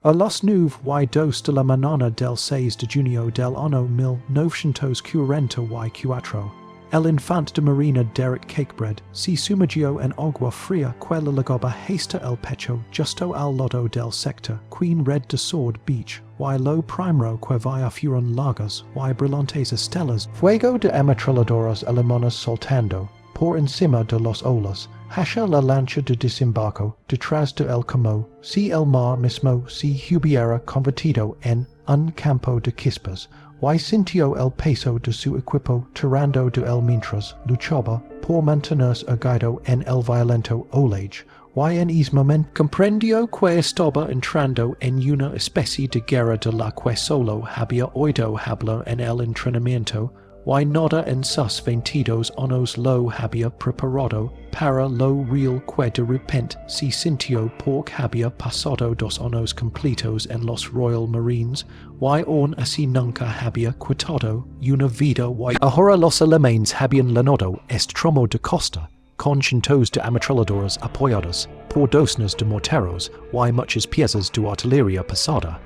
A los nueve y dos de la manana del 6 de junio del año 1944 el infante de marina Derek Cakebread se sumergió en agua fría que le llegaba hasta el pecho justo al lado del sector Queen Red de Sword Beach y lo primero que via fueron largas y brillantes estelas fuego de ametralladoras alemanas soltando por encima de los olas hacia la lancha de desembarco detrás de el como si el mar mismo se hubiera convertido en un campo de chispas y sintió el peso de su equipo tirando de él mientras luchaba por mantenerse erguido en el violento oleaje y en ese momento comprendió que estaba entrando en una especie de guerra de la que solo había oído hablar en el entrenamiento y nada en sus 22 años lo había preparado para lo real que de repente se sintió porque había pasado 2 años completos en los Royal Marines y aún así nunca había quitado una vida y ahora los alemanes habían lanzado este tramo de costa con cientos de ametralladoras apoyadas por docenas de morteros y muchas piezas de artillería pesada,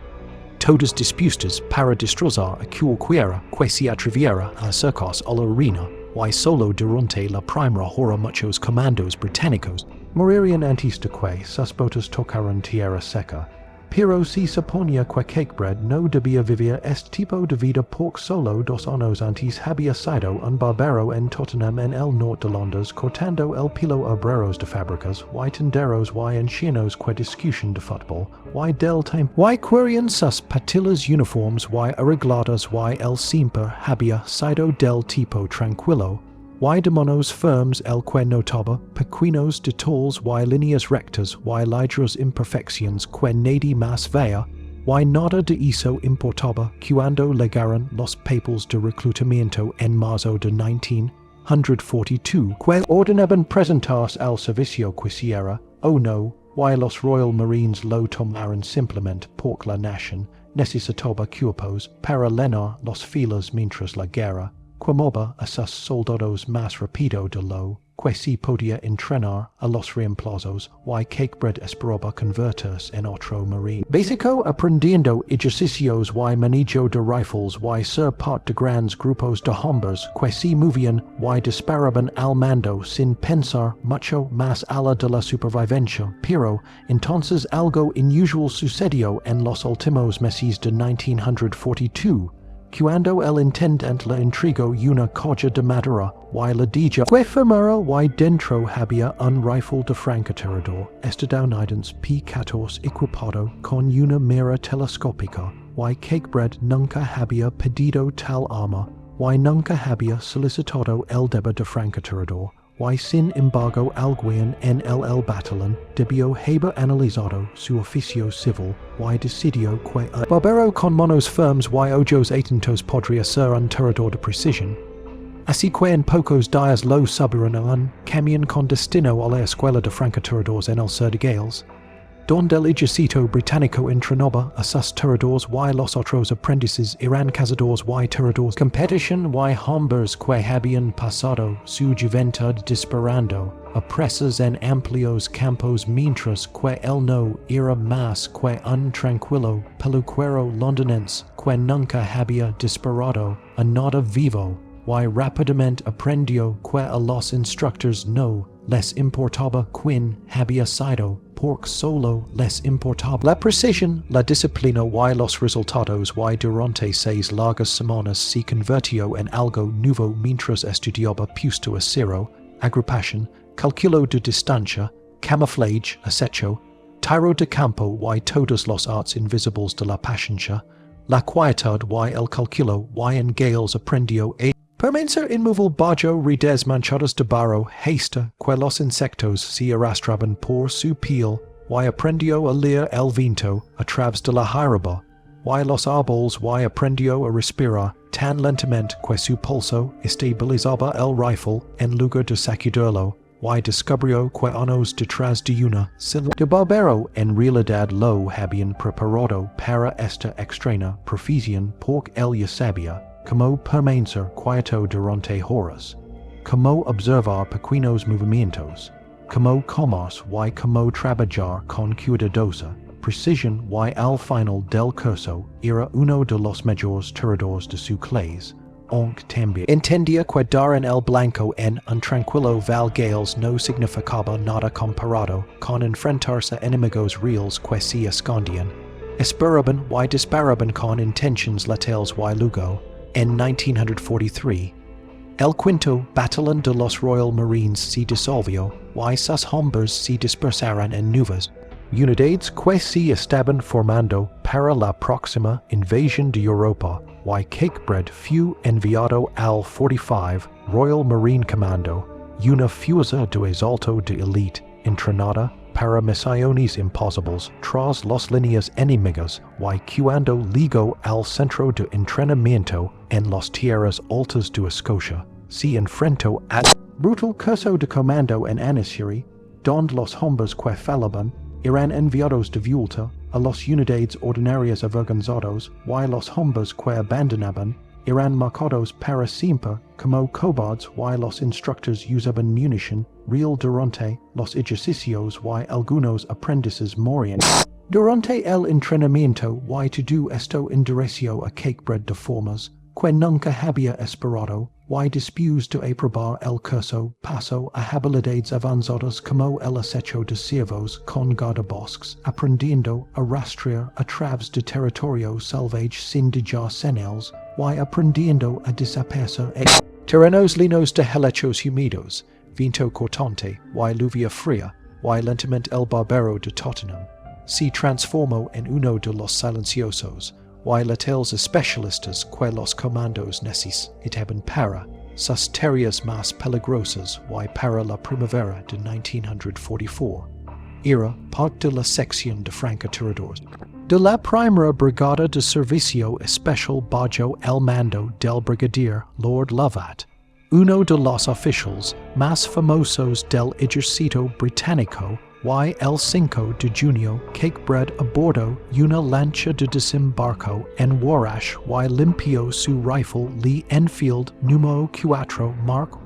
todas dispuestas para destrozar a cualquiera que se atreviera a acercarse a la arena, y solo durante la primera hora muchos comandos británicos morirían antes de que sus botas tocaran tierra seca. Pero se suponía que Cakebread no debía vivir este tipo de vida porque solo 2 años antes había sido un barbero en Tottenham en el norte de Londres cortando el pelo a obreros de fábricas y tenderos y ancianos que discutían de fútbol y del tiempo y querían sus patillas uniformes y arregladas y él siempre había sido del tipo tranquilo y de manos firmes el que notaba pequeños detalles y líneas rectas y ligeras imperfecciones que nadie más veía y nada de eso importaba cuando llegaron los papeles de reclutamiento en marzo de 1942 que ordenaban presentarse al servicio quisiera o no y los Royal Marines lo tomaron simplemente porque la nación necesitaba cuerpos para llenar las filas mientras la guerra quemaba a sus soldados más rápido de lo que se podía entrenar a los reemplazos y Cakebread esperaba convertirse en otro marine básico aprendiendo ejercicios y manejo de rifles y ser parte de grandes grupos de hombres que se movían y disparaban al mando sin pensar mucho más allá de la supervivencia, pero entonces algo inusual sucedió en los últimos meses de 1942. Cuando el intendente le entregó una caja de madera y le dijo que firmara y dentro había un rifle de francotirador estadounidense P-14 equipado con una mira telescópica y Cakebread nunca había pedido tal arma y nunca había solicitado el deber de francotirador y sin embargo alguien en el batallón debió haber analizado su oficio civil y decidió que el barbero con manos firmes y ojos atentos podría ser un tirador de precisión. Así que en pocos días lo subieron a un camión con destino a la escuela de francotiradores en el sur de Gales, donde el ejército británico entrenaba a sus tiradores y los otros aprendices eran cazadores y tiradores competition y hombres que habían pasado su juventud disparando a presas en amplios campos mientras que él no era más que un tranquilo peluquero londinense que nunca había disparado a nada vivo y rápidamente aprendió que a los instructores no les importaba quién había sido, porque solo les importaba la precisión, la disciplina y los resultados y durante 6 largas semanas se convirtió en algo nuevo mientras estudiaba puesto a cero, agrupación, cálculo de distancia, camuflaje, acecho, tiro de campo y todos los arts invisibles de la paciencia, la quietud y el cálculo y en Gales aprendió permanecer inmóvil bajo redes manchadas de barro hasta que los insectos se arrastraban por su piel y aprendió a leer el viento a través de la hierba y los árboles y aprendió a respirar tan lentamente que su pulso estabilizaba el rifle en lugar de sacudirlo y descubrió que años detrás de una silueta de barbero en realidad lo habían preparado para esta extraña profesión porque él ya sabía como permanecer quieto durante horas, como observar pequeños movimientos, como comer y como trabajar con cuidadosa precision y al final del curso era uno de los mejores tiradores de su clase, aunque también entendía que dar en el blanco en un tranquilo Val Gales no significaba nada comparado con enfrentarse a enemigos reales que se escondían. Esperaban y disparaban con intentions letales y luego, en 1943, el quinto Batallón de los Royal Marines se disolvió y sus hombres se dispersaron en nuevas unidades que se estaban formando para la próxima invasión de Europa y Cakebread fue enviado al 45 Royal Marine Commando, una fuerza de asalto de élite entrenada para misiones imposibles tras las líneas enemigas y cuando llegó al centro de entrenamiento en las tierras altas de Escocia, se enfrentó al brutal curso de comando en Anasiri, donde los hombres que fallaban eran enviados de vuelta a las unidades ordinarias organizados y los hombres que abandonaban eran marcados para siempre como cobardes y los instructores usaban munición real durante los ejercicios y algunos aprendices morían. Durante el entrenamiento y todo esto endureció a Cakebread de formas que nunca había esperado y después de aprobar el curso pasó a habilidades avanzadas como el acecho de ciervos con guardabosques, aprendiendo a rastrear a través de territorio salvaje sin dejar señales y aprendiendo a desaparecer en terrenos linos de helechos húmedos, viento cortante y lluvia fría y lentamente el barbero de Tottenham se transformó en uno de los silenciosos y letales especialistas que los comandos necesitaban para sus tareas más peligrosas y para la primavera de 1944. Era parte de la sección de francotiradores de la primera brigada de servicio especial bajo el mando del brigadier Lord Lovat, uno de los oficiales más famosos del ejército británico. Y el 5 de junio, Cakebread abordó una lancha de desembarco en Warash y limpió su rifle Lee Enfield número 4 Mark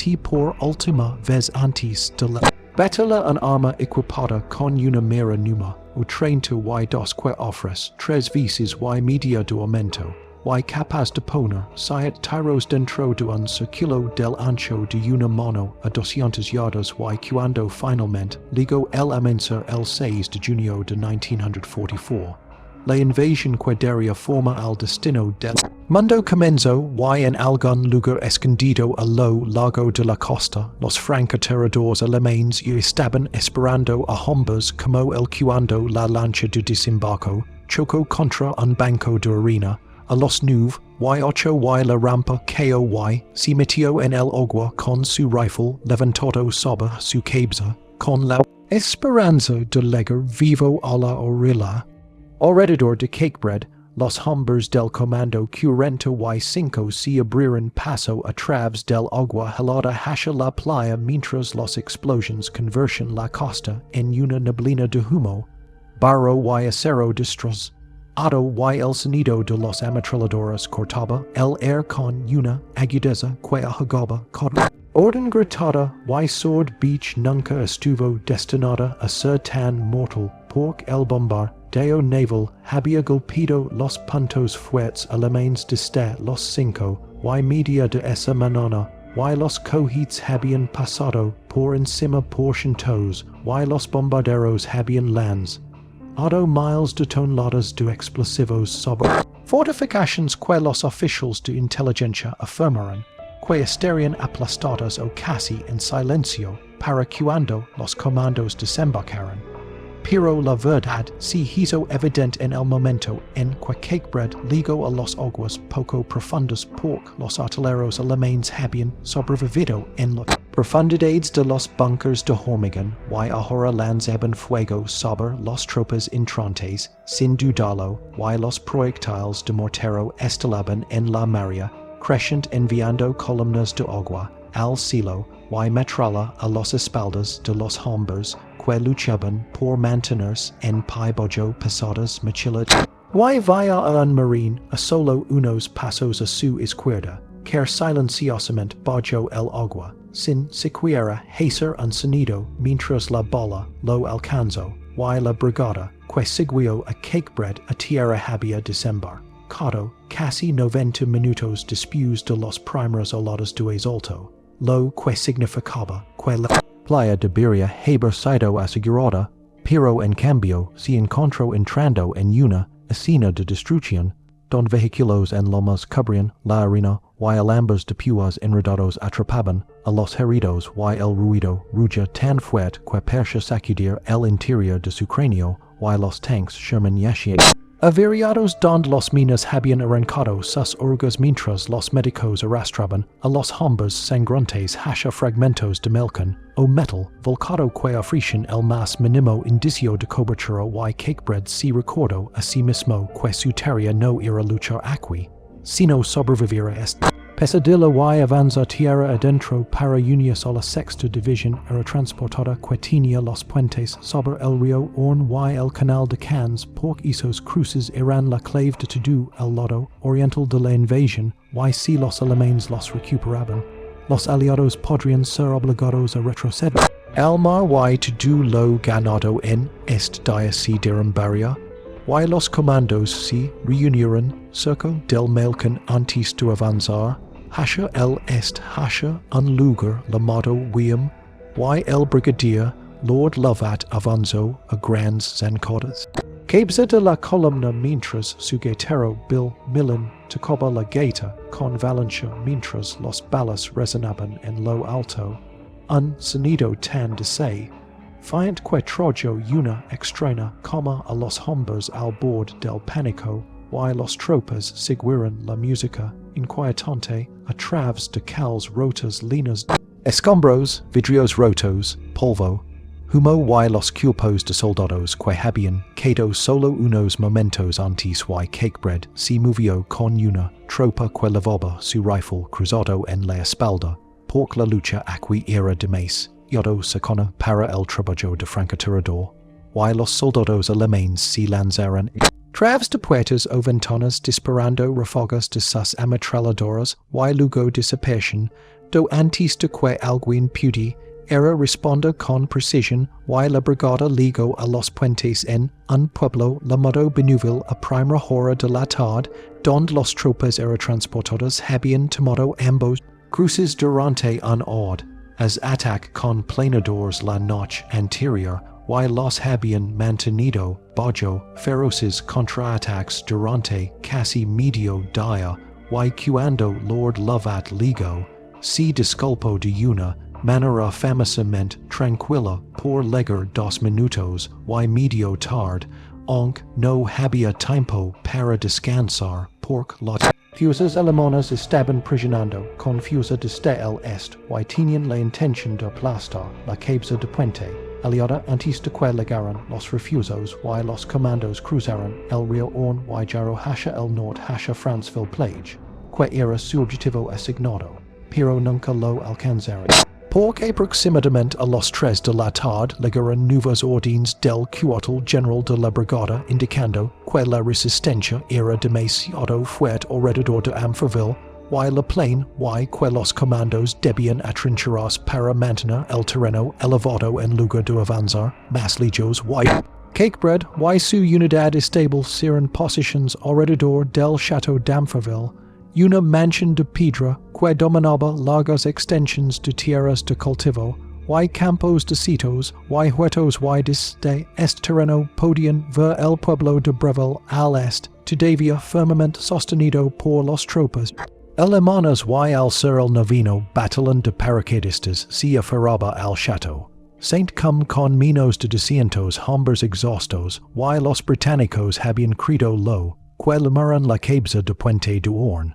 I por última vez antes de la batalla en arma equipada con una mira número 32 que ofrece 3 veces y media de aumento y capaz de poner 7 tiros dentro de un círculo del ancho de una mano a 200 yardas y cuando finalmente llegó el amanecer el 6 de junio de 1944. La invasión que daría forma al destino del mundo comenzó y en algún lugar escondido a lo largo de la costa, los francotiradores alemanes estaban esperando a hombres como el cuando la lancha de desembarco chocó contra un banco de arena. A los 9 y 8 y la rampa KOY se metió en el agua con su rifle levantado sobre su cabeza, con la esperanza de llegar vivo a la orilla. Alrededor de Cakebread, los hombres del comando 45 se abrieron paso a través del agua helada hacia la playa mientras las explosiones convirtieron la costa en una neblina de humo, barro y acero destrozado. Y el sonido de los ametralladoras cortaba el air con una agudeza que ahogaba con orden gritada y sword beach nunca estuvo destinada a ser tan mortal porque el bombardeo naval había golpeado los puntos fuertes alemanes desde los 5 y media de esa mañana y los cohetes habían pasado por encima por cientos y los bombarderos habían lanzado miles de toneladas de explosivos sobre fortificaciones que los oficiales de inteligencia afirmaron que estarían aplastadas o casi en silencio para cuando los comandos desembarcaron. Pero la verdad se hizo evidente en el momento en que Cakebread llegó a las aguas poco profundas porque los artilleros alemanes habían sobrevivido en las profundidades de los bunkers de hormigón y ahora lanzaban fuego sobre las tropas entrantes, sin dudarlo, y los proyectiles de mortero estelaban en la marea, creciente enviando columnas de agua al cielo y metralla a las espaldas de los hombres que luchaban por mantenerse en pie bajo pesadas mochilas. Y vaya a un marín a solo unos pasos a su izquierda, que silenciosamente bajo el agua, sin siquiera hacer un sonido mientras la bala lo alcanzó, y la brigada, que siguió a cakebread a tierra había December. Cado, casi 90 minutos después de los primeros olados de alto. Lo que significaba que la playa de Beria haber sido asegurada, pero en cambio se encontró entrando en una escena de destrucción, donde vehículos en lomas cubrían la arena, y alambres de púas enredados atrapaban a los heridos y el ruido rugia tan fuerte que parecía sacudir el interior de su cráneo, y los tanques Sherman yashieron. Averiados donde los minas habían arrancado sus orgas mientras los médicos arrastraban a los hombres sangrantes hacia fragmentos de melcan o metal volcado que ofrecen el más mínimo indicio de cobertura y cakebread se recordó a sí mismo que su tarea no era luchar aquí, sino sobrevivir a este pesadilla y avanza tierra adentro para unirse a la sexta división era transportada que tenía los puentes sobre el río Orne y el canal de Cannes porque esos cruces eran la clave de todo el lado oriental de la invasión y si los alemanes los recuperaban, los aliados podrían ser obligados a retroceder. El mar y todo lo ganado en este día se derrumbaría, y los comandos se reunieron cerca del Melcan antes de avanzar hacia el este hacia un lugar llamado William, y el brigadier Lord Lovat avanzó a grandes zancadas. Cabeza de la columna mientras su gaitero Bill Millen tocaba la gaita con Valencia mientras los balas resonaban en lo alto, un sonido tan de se, fiant que trajo una extraña como a los hombres al bord del pánico, y los tropas siguieron la música inquietante a través de cals rotas líneas de escombros, vidrios rotos, polvo, humo y los cuerpos de soldados que habían quedado solo unos momentos antes y cakebread se movió con una tropa que levaba su rifle cruzado en la espalda, porque la lucha aquí era demasiado cercana para el trabajo de francotirador, y los soldados alemanes se lanzaron través de puertas o ventanas disparando ráfagas de sus ametralladoras y luego desaparecieron, do antes de que alguien pudiera responder con precisión y la brigada ligó a los puentes en un pueblo llamado Benuville a primera hora de la tarde, donde las tropas eran transportadas habían tomado ambos cruces durante una hora, as ataque con planadores la noche anterior, y los habían mantenido bajo feroces contraataques durante casi medio día, y cuando Lord Lovat ligó, se disculpó de una manera famosamente tranquila por llegar 2 minutos y medio tarde, aunque no había tiempo para descansar porque las fuerzas alemanas estaban presionando con fuerza desde el este y tenían la intención de aplastar la cabeza de puente aliada antes de que llegaran los refuerzos y los comandos cruzaron el río Orne y llegaron hacia el norte hacia Franceville Plage, que era su objetivo asignado, pero nunca lo alcanzaron. Porque aproximadamente a las 3 de la tarde llegaron nuevas órdenes del cuartel general de la brigada indicando que la resistencia era demasiado fuerte alrededor de Amfreville y la plain y que los comandos debían atrincherarse para mantener el terreno elevado en lugar de avanzar más lejos y cakebread y su unidad estable eran posiciones alrededor del Chateau d'Amfreville, una mansión de piedra que dominaba largas extensiones de tierras de cultivo y campos de setos y huertos y desde este terreno podían ver el pueblo de Breville al este, todavía firmemente sostenido por las tropas alemanas y al ser el noveno batallón de paracaidistas se aferraba al chateau. Saint cum con menos de 200 hombres exhaustos y los británicos habían creído lo que llamaron la cabeza de puente de Orne,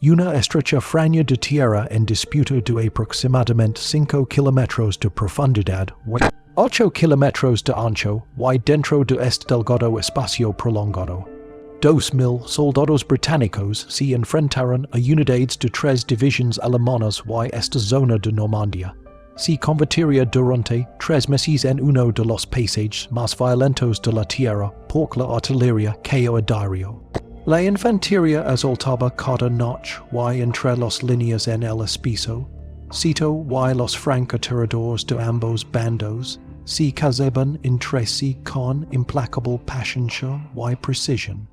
una estrecha franja de tierra en disputa de aproximadamente 5 kilómetros de profundidad y 8 kilómetros de ancho y dentro de este delgado espacio prolongado. 2,000 soldados británicos se enfrentaron a unidades de 3 divisiones alemanas y esta zona de Normandía se convertiría durante 3 meses en uno de los pasajes más violentos de la tierra por la artillería cayó a diario. La infantería asaltaba cada noche y entre las líneas en el espacio, sito y los francotiradores de ambos bandos si caseban interesi con implacable passioncia y precision.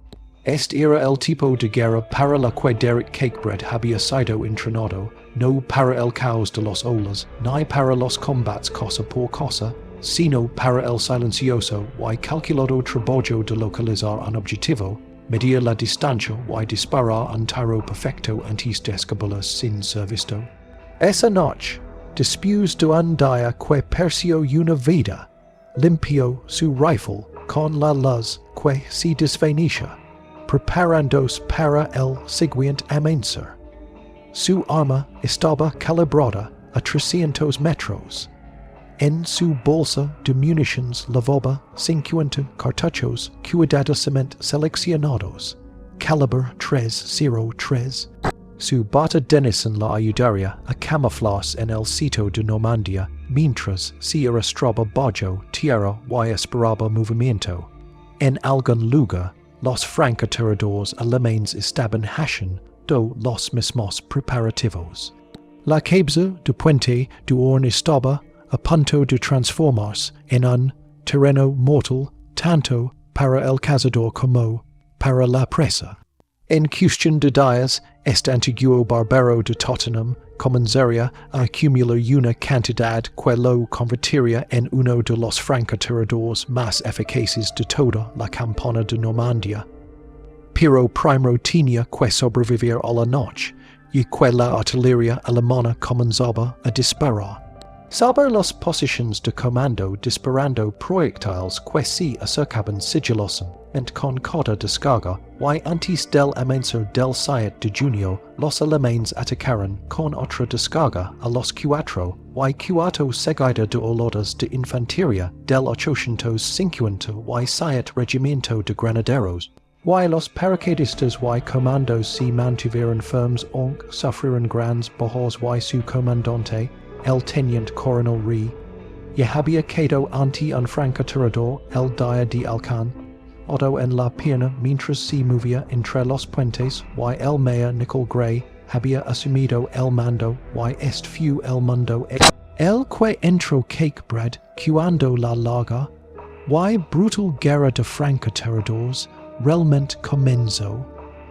Est era el tipo de guerra para la que Derek Cakebread había sido entrenado, no para el caos de los olas, ni para los combats cosa por cosa, sino para el silencioso y calculado trabajo de localizar un objetivo, medir la distancia y disparar un tiro perfecto antes de escabular sin ser visto. Esa noche, después de un día que perció una vida, limpió su rifle con la luz que se desvanecía, preparándose para el siguiente amanecer. Su arma estaba calibrada a 300 metros. En su bolsa de municiones llevaba 50 cartuchos cuidadosamente seleccionados, calibre 303. Su bata Denison la ayudaría a camuflarse en el sitio de Normandia, mientras se arrastraba bajo tierra y esperaba movimiento. En algún lugar, los francotiradores alemanes estaban haciendo los mismos preparativos. La cabeza de puente de horn estaba a punto de transformarse en un terreno mortal tanto para el cazador como para la presa. En cuestión de días, este antiguo barbero de Tottenham comenzaría a acumular una cantidad que lo convertiría en uno de los francotiradores más eficaces de toda la campana de Normandia. Pero primero tenía que sobrevivir a la noche, y que la artillería alemana comenzaba a disparar. Saber las posiciones de comando disparando proyectiles que se acercaban sigilosamente con cada descarga, y antes del amanecer del 7 de junio, los alemanes atacaron con otra descarga a los 4 y 4 seguida de oleadas de infantería del 857 regimiento de granaderos. Y los paracaidistas y comandos se mantuvieron firmes aunque sufrieron grandes bajas y su comandante, el teniente coronel Rey, ya había quedado ante un francotirador el día de Alcan, otro en la pierna mientras se movía entre los puentes, y el mayor Nicol Gray había asumido el mando, y este fue el mundo el que entró Cakebread cuando la larga y brutal guerra de francotiradores realmente comenzó.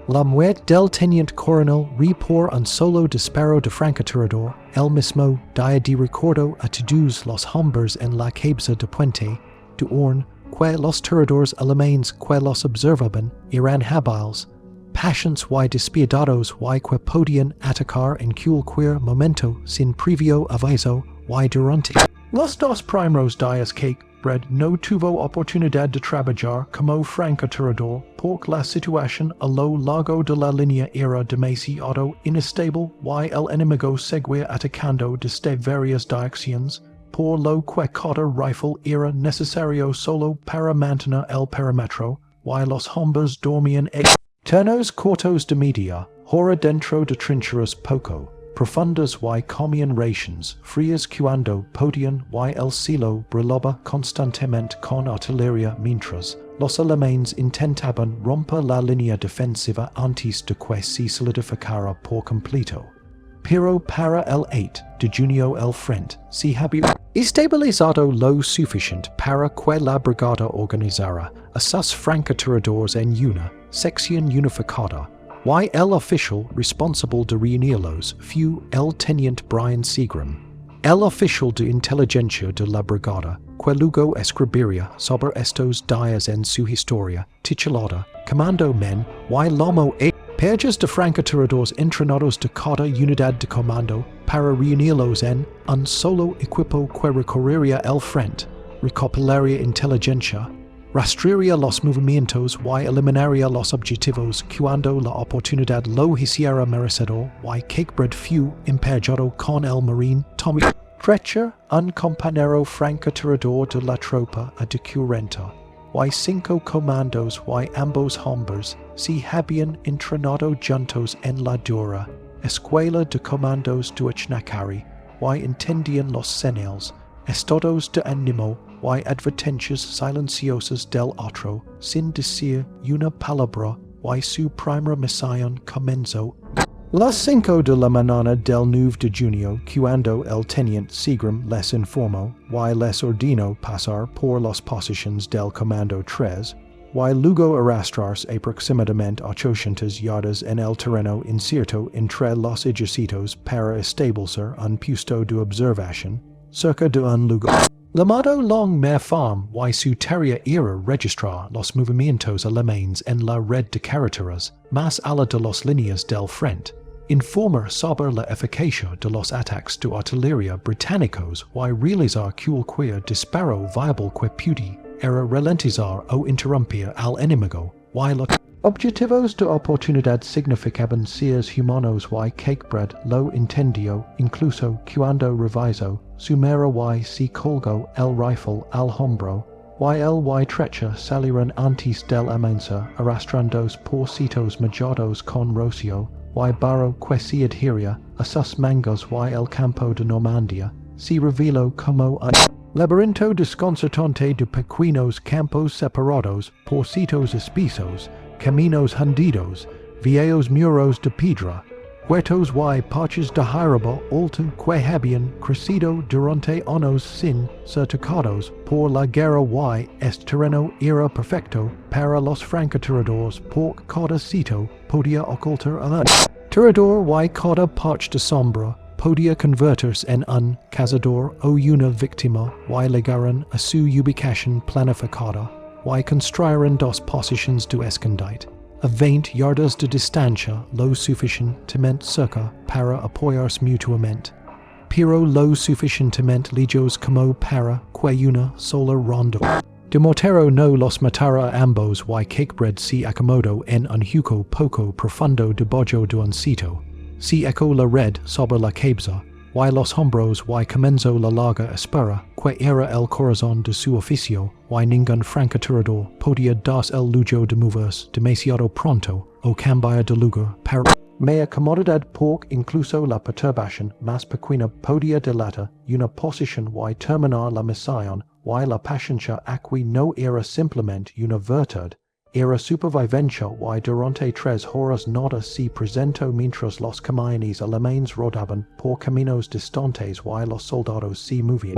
La muerte del teniente coronel Rey por un solo disparo de francotirador, el mismo día de recuerdo a todos los hombres en la cabeza de puente de horn que los tiradores alemanes que los observaban eran hábiles, pacientes y despiadados y que podían atacar en cualquier momento sin previo aviso y durante los dos primeros días Cakebread no tuvo oportunidad de trabajar como francotirador porque la situación a lo largo de la línea era demasiado inestable y el enemigo seguía atacando desde varias direcciones, por lo que cada rifle era necesario solo para mantener el perímetro y los hombres dormían en turnos cortos de media hora dentro de trincheras poco profundas y comían rations frías cuando podían y el cielo brillaba constantemente con artillería mientras los alemanes intentaban romper la línea defensiva antes de que se solidificara por completo. Pero para el 8 de junio el frente se había estabilizado lo suficiente para que la brigada organizara a sus francotiradores en una sección unificada, y el oficial responsable de reunirlos fue el teniente Brian Seagram, el oficial de inteligencia de la brigada, que luego escribiría sobre estos días en su historia, titulada Comando Men y Lomo e pages de francotiradores entrenados de cada unidad de comando para reunirlos en un solo equipo que recorrería el frente, recopilaría inteligencia, rastrearía los movimientos y eliminaría los objetivos cuando la oportunidad lo hiciera merecedor, y Cakebread fue emparejado con el marine Tommy Fletcher, un compañero francotirador de la tropa de Currenta, y 5 comandos y ambos hombres se habían entrenado juntos en la dura escuela de comandos de Ichnacari y entendían los señales, estados de ánimo y advertencias silenciosas del otro sin decir una palabra, y su primera misión comenzó. Las cinco de la manana del 9 de junio, cuando el teniente Seagram les informó, y les ordinó pasar por las posiciones del comando 3, y luego arrastrarse aproximadamente 800 yardas en el terreno incierto entre los ejercicios para establecer un puesto de observación, cerca de un lugar llamado Long Mer Farm, y su tarea era registrar los movimientos alemanes en la red de carreteras, más allá de las líneas del frente, informar sobre la eficacia de los ataques de artillería británicos y realizar cualquier disparo viable que pudiera era ralentizar o interrumpir al enemigo, y los objetivos de oportunidad significaban seres humanos y Cakebread lo entendió, incluso cuando revisó, sumera y si colgó el rifle al hombro, y el y trecha salieron antes del amanecer arrastrandos por sitios mallados con rocio, y barro que se adhería a sus mangos y el campo de Normandía, se reveló como un laberinto desconcertante de pequeños campos separados por sitios espesos, caminos hundidos, viejos muros de piedra, huertos y parches de hierba alta que habían crecido durante años sin ser tocados por la guerra y este terreno era perfecto para los francotiradores porque cada sitio podía ocultar a un tirador y cada parche de sombra podía convertirse en un cazador o una víctima y llegaron a su ubicación planificada y construyeron dos posiciones de escondite, a 20 yardas de distancia lo suficientemente cerca para apoyarse mutuamente, pero lo suficientemente lejos como para que una sola ronda de mortero no los matara a ambos y Cakebread se acomodó en un hueco poco profundo debajo de un sitio. Se echó la red sobre la cabeza, y los hombros y comenzó la larga espera, que era el corazón de su oficio, y ningún francotirador podía darse el lujo de moverse demasiado pronto o cambiar de lugar para mea comodidad porque incluso la perturbación más pequeña podía delatar una posición y terminar la misión, y la paciencia aquí no era simplemente una virtud, era supervivencia y durante 3 horas nada se presentó mientras los camiones alemanes rodaban por caminos distantes y los soldados se movían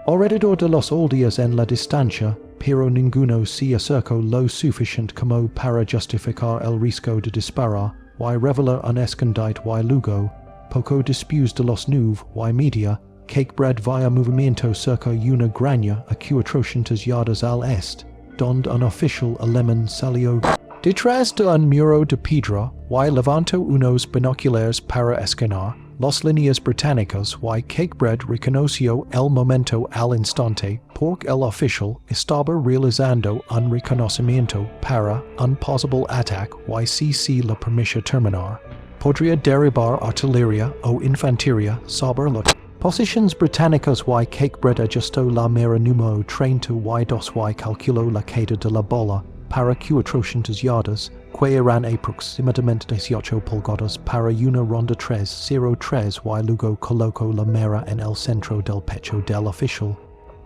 alrededor de los aldeas en la distancia, pero ninguno se acercó lo suficiente como para justificar el riesgo de disparar y revelar un escondite y luego, poco después de los 9 y media, Cakebread via movimiento cerca una granja a 400 yardas al este, donde un oficial alemán salió detrás de un muro de piedra y levantó unos binoculares para escanear las líneas británicas y Cakebread reconoció el momento al instante porque el oficial estaba realizando un reconocimiento para un posible ataque y si la permitió terminar, podría derribar artillería o infantería sobre las posiciones británicas y Cakebread ajustó la mira número 32 y calculó la caída de la bola para 400 yardas, que eran aproximadamente 18 pulgadas para una ronda 303 y luego colocó la mira en el centro del pecho del oficial.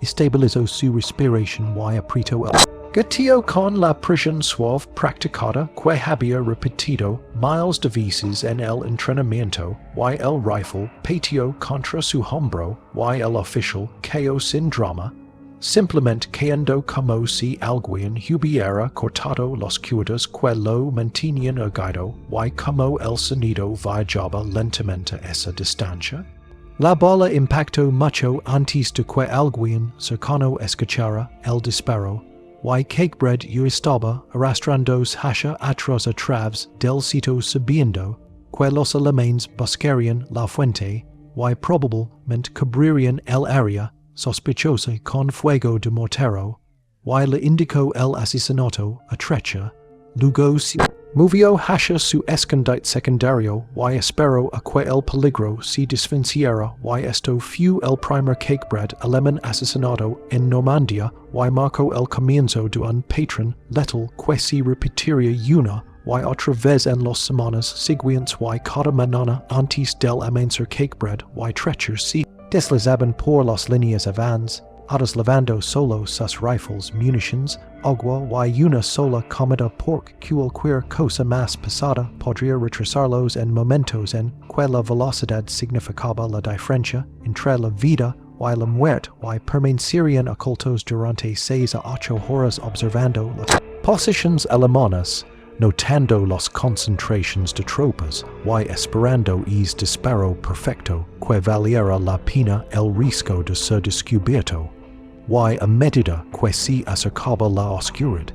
Estabilizó su respiración y apretó el gatillo con la precisión suave practicada que había repetido miles de veces en el entrenamiento, y el rifle pateó contra su hombro y el oficial cayó sin drama, simplemente cayendo como si alguien hubiera cortado las cuerdas que lo mantenían erguido y como el sonido viajaba lentamente a esa distancia. La bola impactó mucho antes de que alguien cercano escuchara el disparo, y Cakebread ya estaba arrastrándose hacia atrás a través del sitio sabiendo que los alemanes buscarían la fuente y probablemente cubrirían el área sospechosa con fuego de mortero, y le indicó el asesinato a trecha. Luego se movió hacia su escondite secundario y esperó a que el peligro se desvaneciera y esto fue el primer Cakebread alemán asesinado en Normandía y marcó el comienzo de un patrón letal que se repetiría una y otra vez en las semanas siguientes y cada mañana antes del amanecer Cakebread y trecha se deslizaban por las líneas avanzadas, Adas lavando solo sus rifles, munitions, agua y una sola comida pork cualquier cosa más pesada podría retrasarlos en momentos en que la velocidad significaba la diferencia entre la vida y la muerte y permanecerían ocultos durante 6 a 8 horas observando las posiciones alemanas, notando las concentraciones de tropas y esperando es disparo perfecto que valiera la pena el riesgo de ser descubierto, y a medida que se acercaba la oscuridad,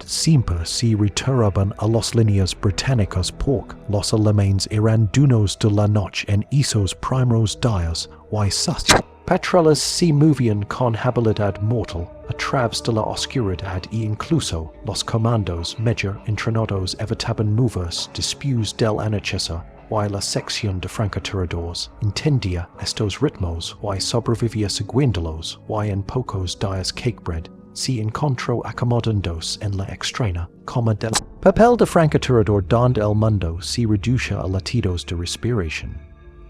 siempre se retiraban a las líneas británicas porque los alemanes eran dueños de la noche en esos primeros días y sus patrullas se movían con habilidad mortal a través de la oscuridad e incluso los comandos mejor entrenados evitaban moverse después del anochecer y la sección de francotiradores entendía estos ritmos y sobrevivía siguiéndolos y en pocos días Cakebread se encontró acomodándose en la extraña coma del papel de francotirador donde el mundo se reduce a latidos de respiración.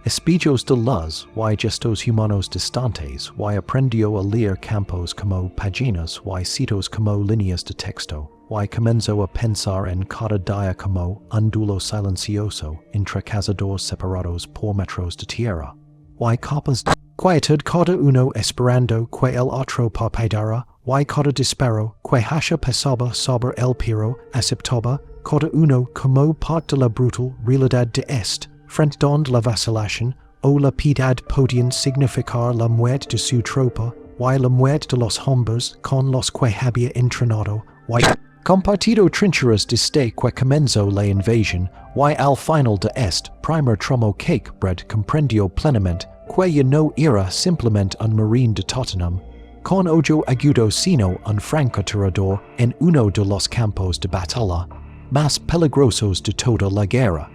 Espillos de luz y gestos humanos distantes y aprendió a leer campos como páginas y sitios como líneas de texto y comenzó a pensar en cada día como un duelo silencioso entre cazadores separados por metros de tierra y capas de quietud cada uno esperando que el otro parpadeara y cada disparo que hasha pasaba sobre el pero aceptaba cada uno como parte de la brutal realidad de este. Frente donde la vacilación o la piedad podían significar la muerte de su tropa y la muerte de los hombres con los que había entrenado y compartido trincheras desde que comenzó la invasión y al final de este primer tramo Cakebread comprendió plenamente que ya no era simplemente un marine de Tottenham, con ojo agudo sino un francotirador en uno de los campos de batalla más peligrosos de toda la guerra.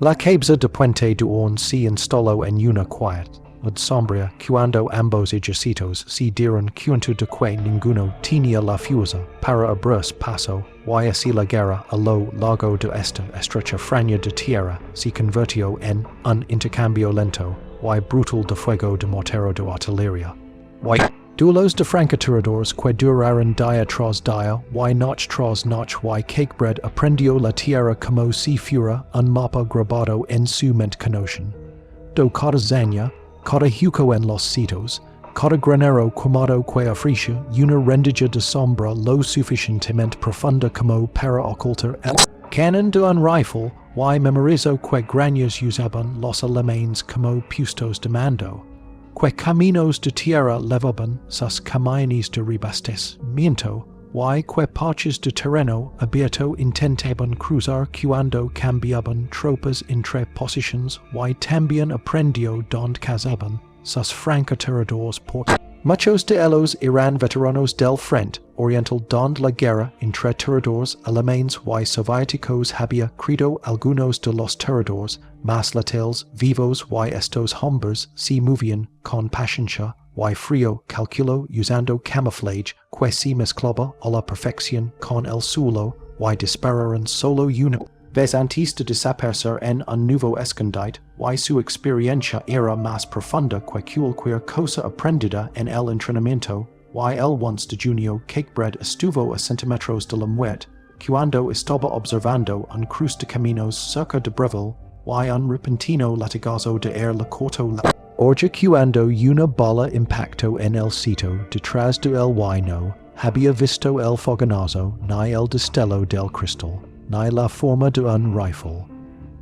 La cabeza de Puente de Horn se instaló en una quiet, sombria cuando ambos ejércitos se dieron cuenta de que ninguno tenía la fuerza para abrirse paso y así la guerra a lo largo de esta estrecha franja de tierra se convirtió en un intercambio lento y brutal de fuego de mortero de artillería. Duelos de francotiradores que duraron día tras día y noche tras noche y Cakebread aprendió la tierra como si fuera un mapa grabado en su mente conocen. Do cada zaña, cada hueco en los sitios, cada granero quemado que ofrece una rendija de sombra lo suficientemente profunda como para ocultar el canon de un rifle y memorizó que grañas usaban los alemanes como puestos de mando. Que caminos de tierra levaban sus caminos de rebastecimiento y que parches de terreno abierto intentaban cruzar cuando cambiaban tropas entre posiciones y también aprendió donde cazaban sus francotiradores por muchos de ellos eran veteranos del frente oriental donde la guerra entre tiradores alemanes y soviéticos había creado algunos de los tiradores más letales vivos y estos hombres se movían con paciencia y frío calculo usando camouflage que se mezclaba a la perfección con el suelo y dispararon solo una vez antes de desaparecer en un nuevo escondite y su experiencia era más profunda que cualquier cosa aprendida en el entrenamiento y el once de junio Cakebread estuvo a centímetros de la muerte cuando estaba observando un cruce de caminos cerca de Breville y un repentino latigazo de air le cortó la orilla cuando una bala impactó en el sitio detrás de él y no había visto el fogonazo ni el destello del cristal ni la forma de un rifle,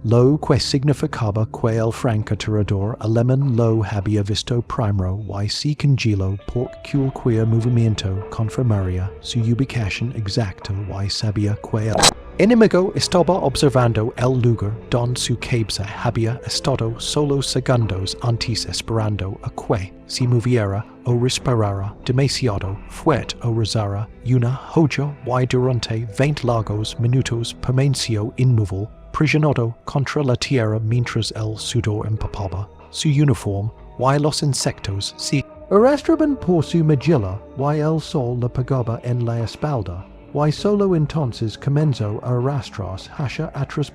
lo que significaba que el francotirador alemán lo había visto primero y se congeló por cualquier movimiento confirmaría su ubicación exacta y sabía que el enemigo estaba observando el lugar donde su cabeza había estado solo segundos antes esperando a que se moviera o respirara demasiado fuerte o rozara una joya y durante 20 largos minutos permaneció inmóvil, presionado contra la tierra mientras el sudor empapaba su uniforme y los insectos se arrastraban por su mejilla y el sol le pegaba en la espalda y solo entonces comenzó a arrastras hacia atrás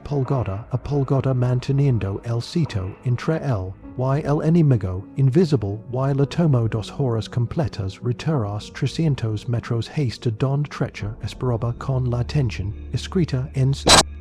a pulgada manteniendo el sitio entre él y el enemigo invisible y la tomo 2 horas completas retiras 300 metros hasta donde trecha esperaba con la tensión escrita en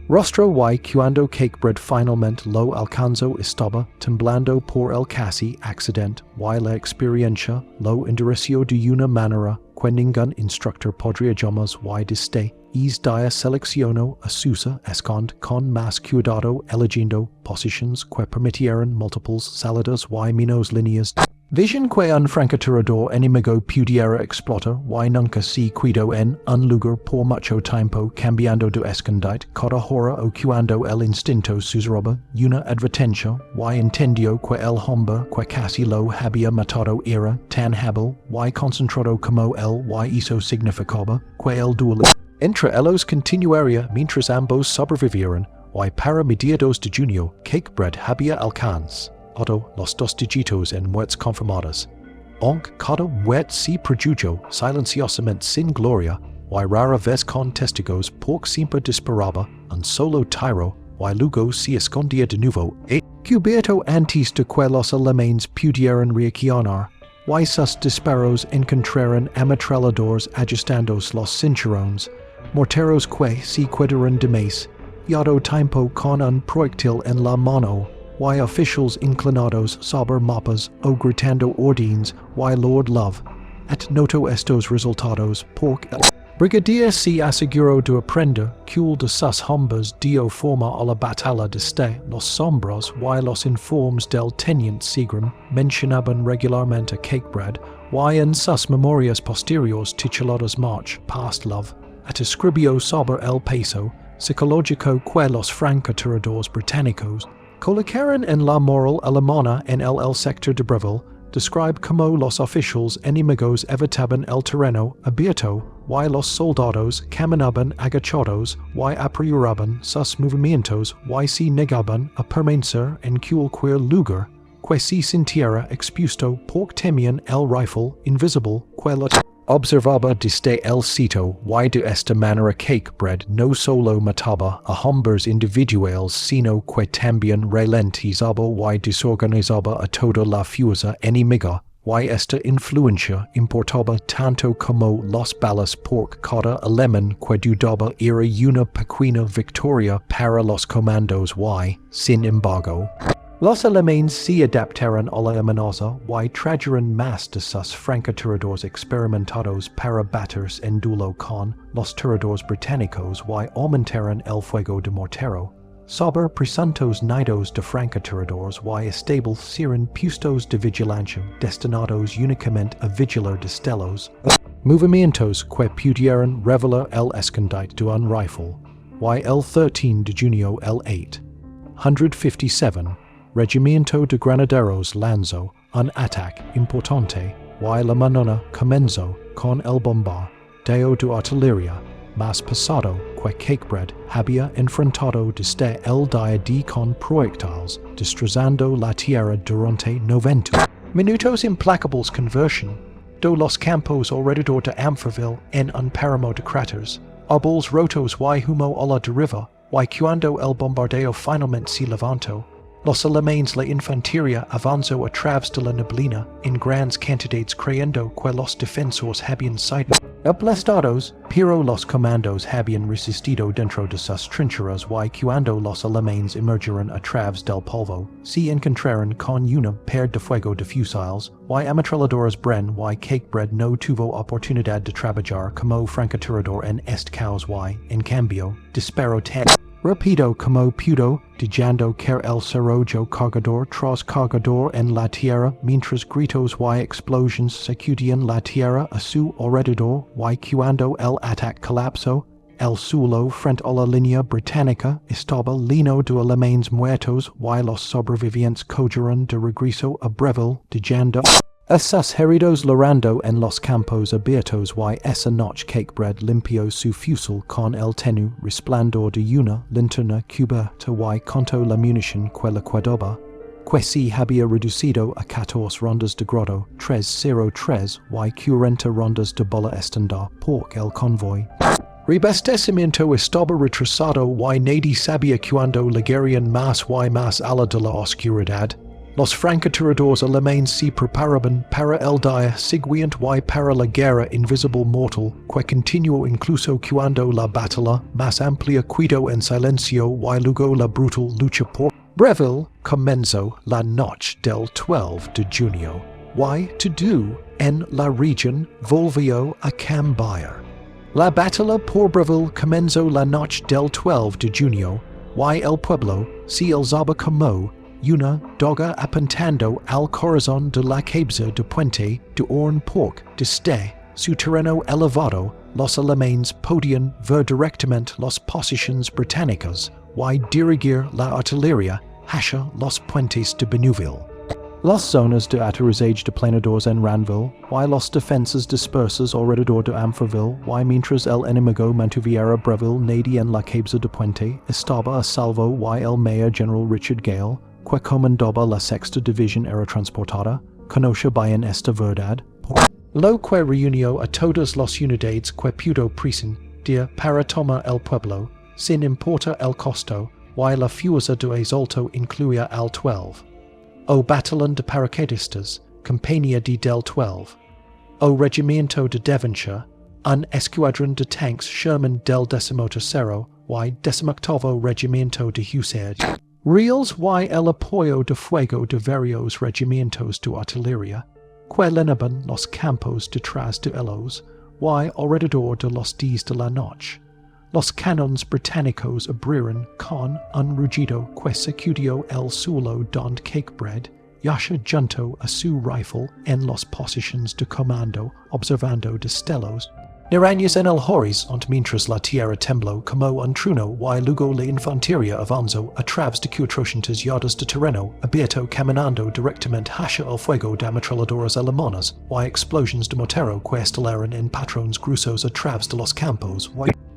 rostro y cuando Cakebread finalmente lo alcanzó estaba temblando por el casi accidente y la experiencia lo endureció de una manera que ningún instructor podría jamás y desde es día seleccionó a sus escond con más cuidado eligiendo posiciones que permitieran múltiples salidas y menos líneas. Vision que un francotirador enemigo pudiera explotar y nunca se cuidó en un lugar por mucho tiempo cambiando de escondite cada hora o cuando el instinto susroba una advertencia y entendió que el hombre que casi lo había matado era tan hábil y concentrado como él y eso significaba que el duelo entre ellos continuaría mientras ambos sobrevivieron y para mediados de junio Cakebread había alcanzado los 2 dígitos en muertes confirmadas. Aunque cada muerte se produjo silenciosamente sin gloria y rara vez con testigos porque siempre disparaba un solo tiro y luego se escondía de nuevo cubierto antes de que los alemanes pudieran reaccionar y sus disparos encontraron ametralladores ajustando los cinturones, morteros que se quedaron de más, yado tiempo con un proyectil en la mano, y officials inclinados sobre mapas o gritando órdenes y Lord Love. At noto estos resultados porque el brigadier se aseguró de aprender que de sus hombres dio forma a la batalla desde los sombras y los informes del teniente Seagram mencionaban regularmente a Cakebread y en sus memorias posteriores tituladas March past Love. At escribió sobre el peso psicológico que los francotiradores británicos colocaron en la moral alemana en el sector de Breville, describe como los oficiales enemigos evitaban el terreno abierto y los soldados caminaban agachados y apresuraban sus movimientos y se negaban a permanecer en cualquier lugar que se sintiera expuesto porque temían el rifle invisible que la observaba desde el sitio y de esta manera Cakebread no solo mataba a hombres individuales sino que también ralentizaba y desorganizaba a toda la fuerza enemiga y esta influencia importaba tanto como las balas porque cada alemán que dudaba era una pequeña victoria para los comandos y, sin embargo, los alemanes se adaptaron a la amenaza y trajeron más de sus francotiradores experimentados para batirse en duelo con los tiradores británicos y aumentaron el fuego de mortero. Sobre presuntos nidos de francotiradores y establecieron puestos de vigilancia destinados únicamente a vigilar destellos, movimientos que pudieran revelar el escondite de un rifle, y el 13 de junio el 857 Regimiento de Granaderos lanzó un ataque importante y la mañana comenzó con el bombardeo de artillería más pesado que Cakebread había enfrentado desde el día de con proyectiles destrozando la tierra durante 90 minutos. Implacables conversión de los campos alrededor de Amphreville en un páramo de cráteres, árboles rotos y humo a la deriva, y cuando el bombardeo finalmente se levantó, los alemanes la infantería avanzó a través de la neblina en grandes cantidades creyendo que los defensores habían sido aplastados, pero los comandos habían resistido dentro de sus trincheras y cuando los alemanes emergieron a través del polvo, se encontraron con una pared de fuego de fusiles y ametralladores Bren y Cakebread no tuvo oportunidad de trabajar como francotirador en este caos y, en cambio, disparó tan rápido como pudo, dejando caer el cerrojo cargador tras cargador en la tierra mientras gritos y explosiones sacudían la tierra a su alrededor y cuando el ataque colapsó, el suelo frente a la línea británica estaba lleno de alemanes muertos y los sobrevivientes corrieron de regreso a Breville dejando a sus heridos llorando en los campos abiertos y esa noche Cakebread limpió su fusil con el tenue resplandor de una linterna cubierta y contó la munición que le quedaba, que se había reducido a 14 rondas de grado 303 y 40 rondas de bola estándar porque el convoy Ribastecimiento estaba retrasado y nadie sabía cuando llegarían más y más a la de la oscuridad. Los francotiradores alemanes se preparaban para el día siguiente y para la guerra invisible mortal, que continuó incluso cuando la batalla más amplia quedó en silencio y luego la brutal lucha por Breville comenzó la noche del 12 de junio, y todo en la región volvió a cambiar. La batalla por Breville comenzó la noche del 12 de junio, y el pueblo se alzaba como una doga apuntando al corazón de la cabeza de puente de un porc desde su terreno elevado. Los alemanes podían ver directamente las posiciones británicas y dirigir la artillería hacia los puentes de Bénouville. Las zonas de aterrizaje de planadores en Ranville, y las defensas dispersas alrededor de Amfreville, y mientras el enemigo mantuviera Breville nadie en la cabeza de puente, estaba a salvo y el mayor general Richard Gale, que comandaba la sexta división era transportada, conoce bien esta verdad, lo que reunió a todas las unidades que pudo prescindir para tomar el pueblo, sin importar el costo, y la fuerza de asalto incluía al 12. O batallón de paracaidistas, compañía de del 12. O regimiento de Devonshire, un escuadrón de tanks Sherman del 13º y 18º regimiento de Hussars. Reals y el apoyo de fuego de varios regimientos de artillería, que llenaban los campos detrás de ellos, y alrededor de los 10 de la noche. Los canones británicos abrieron con un rugido que sacudió el suelo donde Cakebread yasha junto a su rifle en las posiciones de comando observando destellos. Arañas en el horizonte mientras la tierra tembló como un trueno y luego la infantería avanzó a través de 400 yardas de terreno abierto caminando directamente hacia el fuego de ametralladoras alemanas y explosiones de mortero que estelaron en patrones gruesos a través de los campos.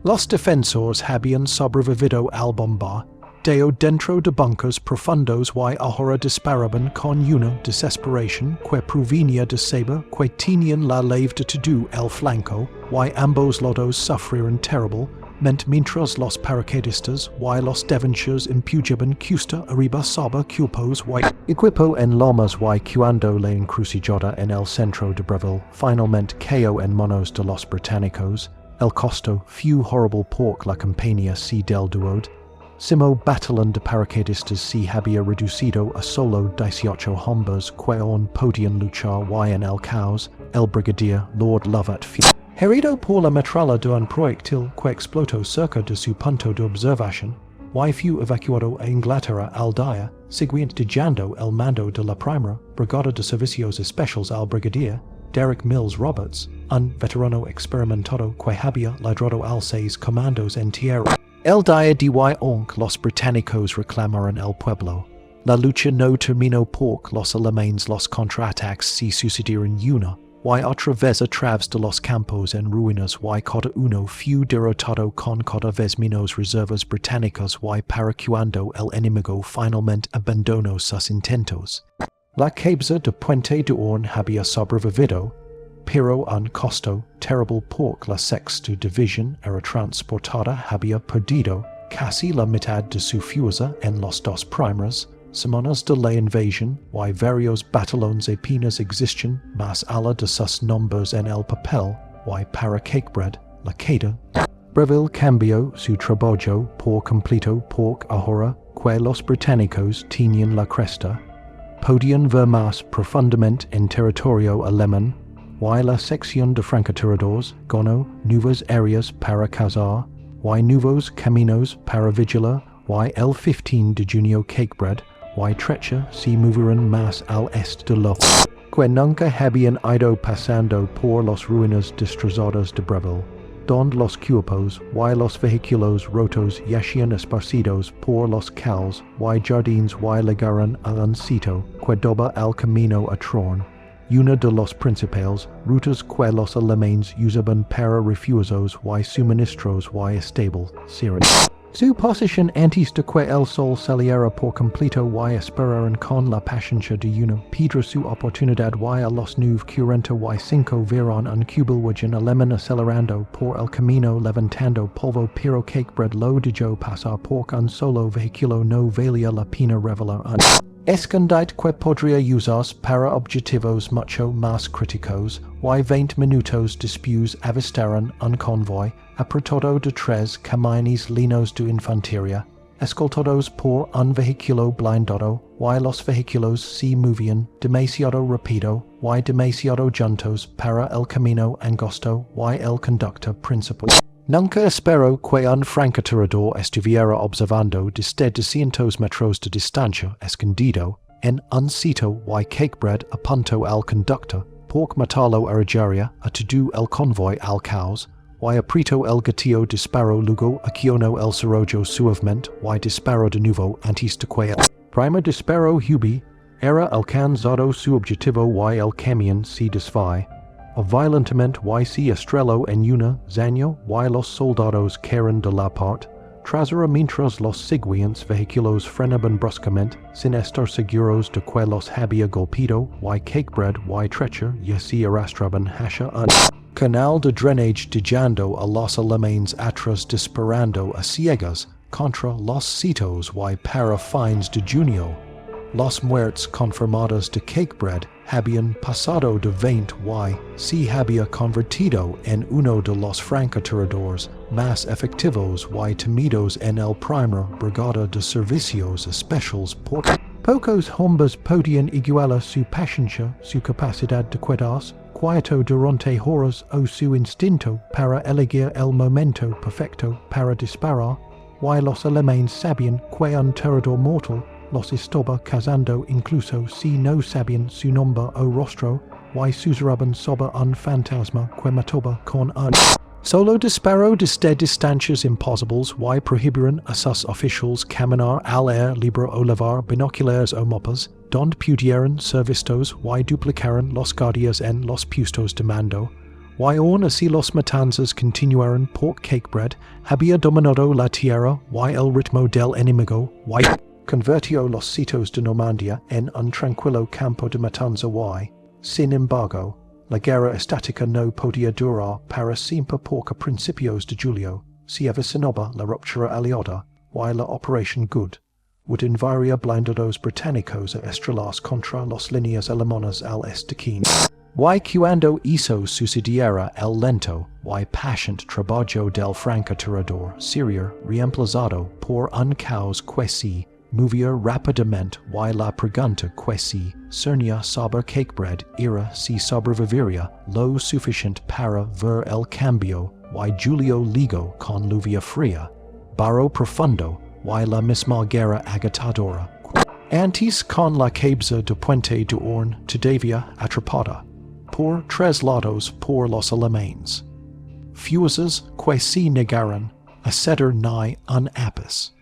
Los defensores habían sobrevivido al bomba, dentro de bunkers profundos y ahora disparaban con una desesperación que provenía de saber que tenían la ley de todo el flanco, y ambos lados sufrieron terriblemente mientras los paracaidistas y los Devonshires empujaban cuesta arriba sobre culpos y equipo en lomas y cuando la encrucijada en el centro de Breville finalmente cayó en manos de los británicos. El costo fue horrible por la compañía C del Duode. Simo batallón de paracaidistas se había reducido a solo 18 hombres que aún podían luchar y en el caos, el brigadier Lord Lovat fue herido por la metralla de un proyectil que explotó cerca de su punto de observación, y fue evacuado a Inglaterra al día siguiente dejando el mando de la primera brigada de servicios especiales al brigadier Derrick Mills Roberts, un veterano experimentado que había liderado al 6 comandos en tierra. El día de hoy los británicos reclamaron el pueblo. La lucha no terminó porque los alemanes los contraataques se sucedieron una y otra vez a través de los campos en ruinas y cada uno fue derrotado con cada vez menos reservas británicas y para cuando el enemigo finalmente abandonó sus intentos. La cabeza de puente de Orne había sobrevivido, pero un costo terrible porque la sexta división era transportada había perdido casi la mitad de su fuerza en las dos primeras semanas de la invasión y varios batallones apenas existen más allá de sus nombres en el papel y para Cakebread la queda. Breville cambió su trabajo por completo porque ahora que los británicos tenían la cresta, podían ver más profundamente en territorio alemán, y la sección de francotiradores ganó nuevas áreas para cazar, y nuevos caminos para vigilar, y el 15 de junio Cakebread y Trecha se movieron más al este de lo que nunca habían ido pasando por las ruinas destrozadas de Breville, donde los cuerpos y los vehículos rotos yacían esparcidos por los calles y jardines y llegaron a un sitio que daba al camino a Tron, una de las principales rutas que los alemanes usaban para refuerzos y suministros y estables. Su position antes de que el sol saliera por completo y esperaran con la paciencia de uno Pedro su oportunidad y a los 9:45 vieron un cubilwagen alemán acelerando por el camino levantando polvo pero Cakebread lo dejó pasar por un solo vehículo no valía la pena revelar un escondite que podría usarse para objetivos mucho más críticos y 20 minutos después avistaron un convoy apretado de 3 camiones llenos de infantería, escoltados por un vehículo blindado y los vehículos se movían demasiado rápido y demasiado juntos para el camino angosto y el conductor principal. Nunca espero que un francotirador estuviera observando desde 200 metros de distancia escondido en un sitio y Cakebread apuntó al conductor por matarlo a Algeria a todo el convoy al caos y apretó el gatillo disparo luego accionó el cerrojo suavemente y disparó de nuevo antes de que el primer disparo hubi era alcanzado su objetivo y el camión se desvió. Violentamente y se estrelló en una zanja y los soldados cayeron de la parte trasera mientras los siguientes vehículos frenaban bruscamente sin estar seguros de que los había golpeado y Cakebread y Treacher ya se arrastraban hacia un canal de drenaje dejando a los alemanes atrás disparando a ciegas contra los sitios y para fines de junio. Los muertos confirmados de Cakebread habían pasado de 20 y se había convertido en uno de los francotiradores más efectivos y temidos en el primer brigada de servicios especiales por pocos hombres podían igualar su paciencia, su capacidad de quedarse quieto durante horas o su instinto para elegir el momento perfecto para disparar, y los alemanes sabían que un tirador mortal los estaba cazando incluso si no sabían su nombre o rostro, y susurraban sobre un fantasma que mataba con un solo disparo desde distancias imposibles y prohibieron a sus oficiales caminar al aire libre o llevar binoculares o mapas, donde pudieran ser vistos y duplicaron los guardias en los puestos de mando, y aún así los matanzas continuaron por Cakebread había dominado la tierra y el ritmo del enemigo y convirtió los sitios de Normandía en un tranquilo campo de matanza y, sin embargo, la guerra estática no podía durar para siempre porque a principios de julio se avicinaba la ruptura aliada y la Operación Good, would enviar blindados británicos a estrellarse contra las líneas alemanas al este de y cuando eso sucediera el lento y paciente trabajo del francotirador sería reemplazado por un caos que se movía rápidamente y la pregunta que se cernía sobre Cakebread era si sobreviviría lo suficiente para ver el cambio y julio ligó con lluvia fría, barro profundo y la misma guerra agotadora. Antes con la cabeza de Puente de Orne todavía atrapada por 3 lados por los alemanes. Fuerzas que se negaron a ceder ni un ápice.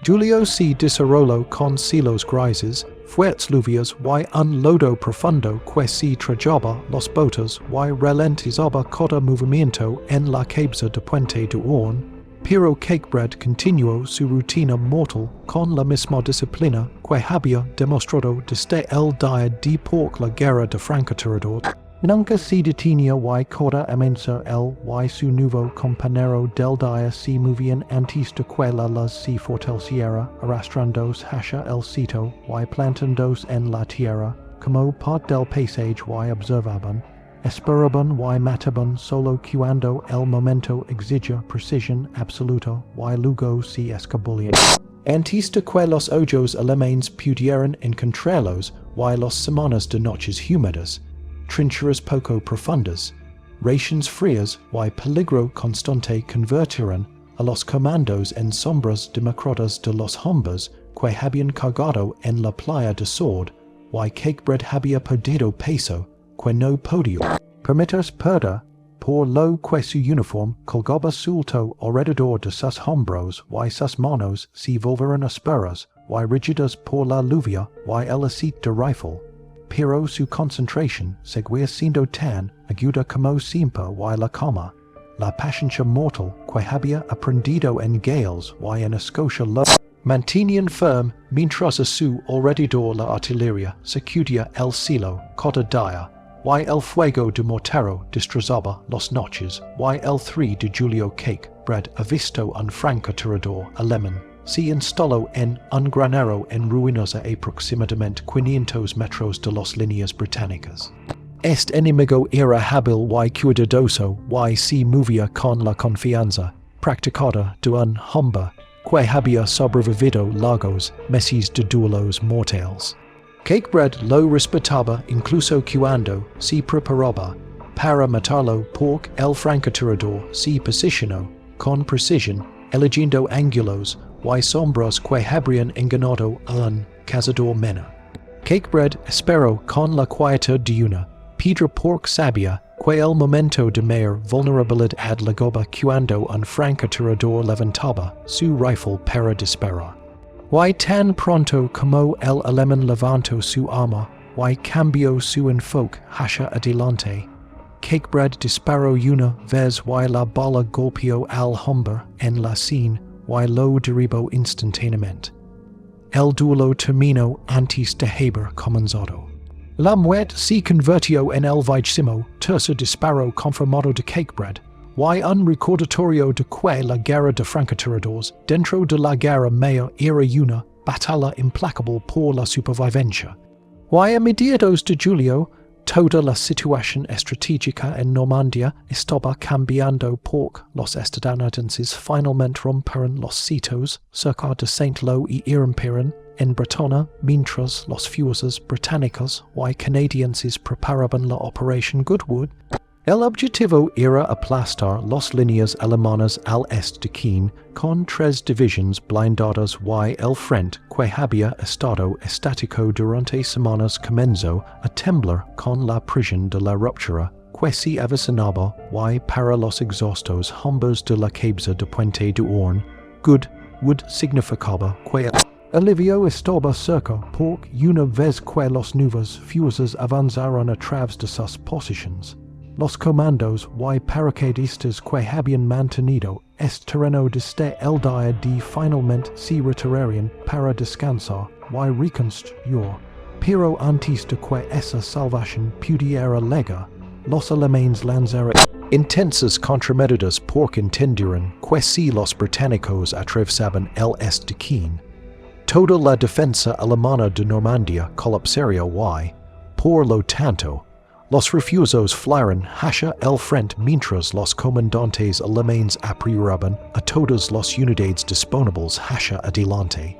Julio se desarrolló con cielos grises, fuertes lluvias y un lodo profundo que se tragaba los botes y ralentizaba cada movimiento en la cabeza de Puente de Orne, pero Cakebread continuó su rutina mortal con la misma disciplina que había demostrado desde el día de por la guerra de francotirador. Nunca se detenía y cada amanecer él y su nuevo compañero del día se movían antes de que la luz se fortaleciera, arrastrándose hacia el sitio y plantándose en la tierra, como parte del paisaje y observaban, esperaban y mataban solo cuando el momento exige precisión absoluta y luego se escabullían. Antes de que los ojos alemanes pudieran encontrarlos y las semanas de noches húmedas, trincheras poco profundas, raciones frías y peligro constante convertirán a los comandos en sombras demacradas de los hombres que habían cargado en la playa de Sword y Cakebread había perdido peso que no podía permitirse perder, por lo que su uniforme colgaba suelto alrededor de sus hombros y sus manos se volvieron ásperas y rígidas por la lluvia y el aceite de rifle. Pero su concentración seguía siendo tan aguda como siempre y la calma, la paciencia mortal, que había aprendido en Gales, y en Escocia lo mantenían firme, mientras a su alrededor la artillería sacudia el cielo, cada día, y el fuego de mortero destrozaba las noches, y el 3 de julio Cakebread avisto un francotirador alemán se instaló en un granero en ruinosa aproximadamente 500 metros de las líneas británicas. Este enemigo era hábil y cuidadoso y se movía con la confianza practicada de un hombre que había sobrevivido largos meses de duelos mortales. Cakebread lo respetaba incluso cuando se preparaba para matarlo porque el francotirador se posicionó con precisión eligiendo ángulos y sombras que habrían engañado a un cazador mena. Cakebread esperó con la quietud de una piedra porque sabía que el momento de mayor vulnerabilidad llegaba cuando un francotirador levantaba su rifle para disparar. Y tan pronto como el alemán levantó su arma y cambió su enfoque hacia adelante, Cakebread disparó una vez y la bala golpeó al hombre en la sien y lo derribó instantáneamente. El duelo terminó antes de haber comenzado. La muerte se convirtió en el vigésimo tercer disparo confirmado de Cakebread, y un recordatorio de que la guerra de francotiradores dentro de la guerra mayor era una batalla implacable por la supervivencia. Y a mediados de julio, toda la situación estratégica en Normandía estaba cambiando porque los estadounidenses finalmente rompieron los sitios cerca de Saint-Lô y irrumpieron en Bretaña mientras las fuerzas británicas y canadienses preparaban la Operación Goodwood. El objetivo era aplastar las líneas alemanas al este de Caen con 3 divisiones blindadas y el frente que había estado estático durante semanas comenzó a temblar con la presión de la ruptura que se avecinaba y para los exhaustos hombres de la cabeza de Puente de Orne, Goodwood significaba que el alivio estaba cerca porque una vez que las nuevas fuerzas avanzaron a través de sus posiciones, los comandos y paracaidistas que habían mantenido este terreno desde el día de finalmente se retirarían para descansar y reconstruir. Pero antes de que esa salvación pudiera llegar, los alemanes lanzaron intensas contramedidas porque entendieron que si los británicos atravesaban el este de Caen, toda la defensa alemana de Normandía colapsaría y, por lo tanto, los refuerzos flaron hacia el frente mientras los comandantes alemanes apriuraban a todas las unidades disponibles hacia adelante,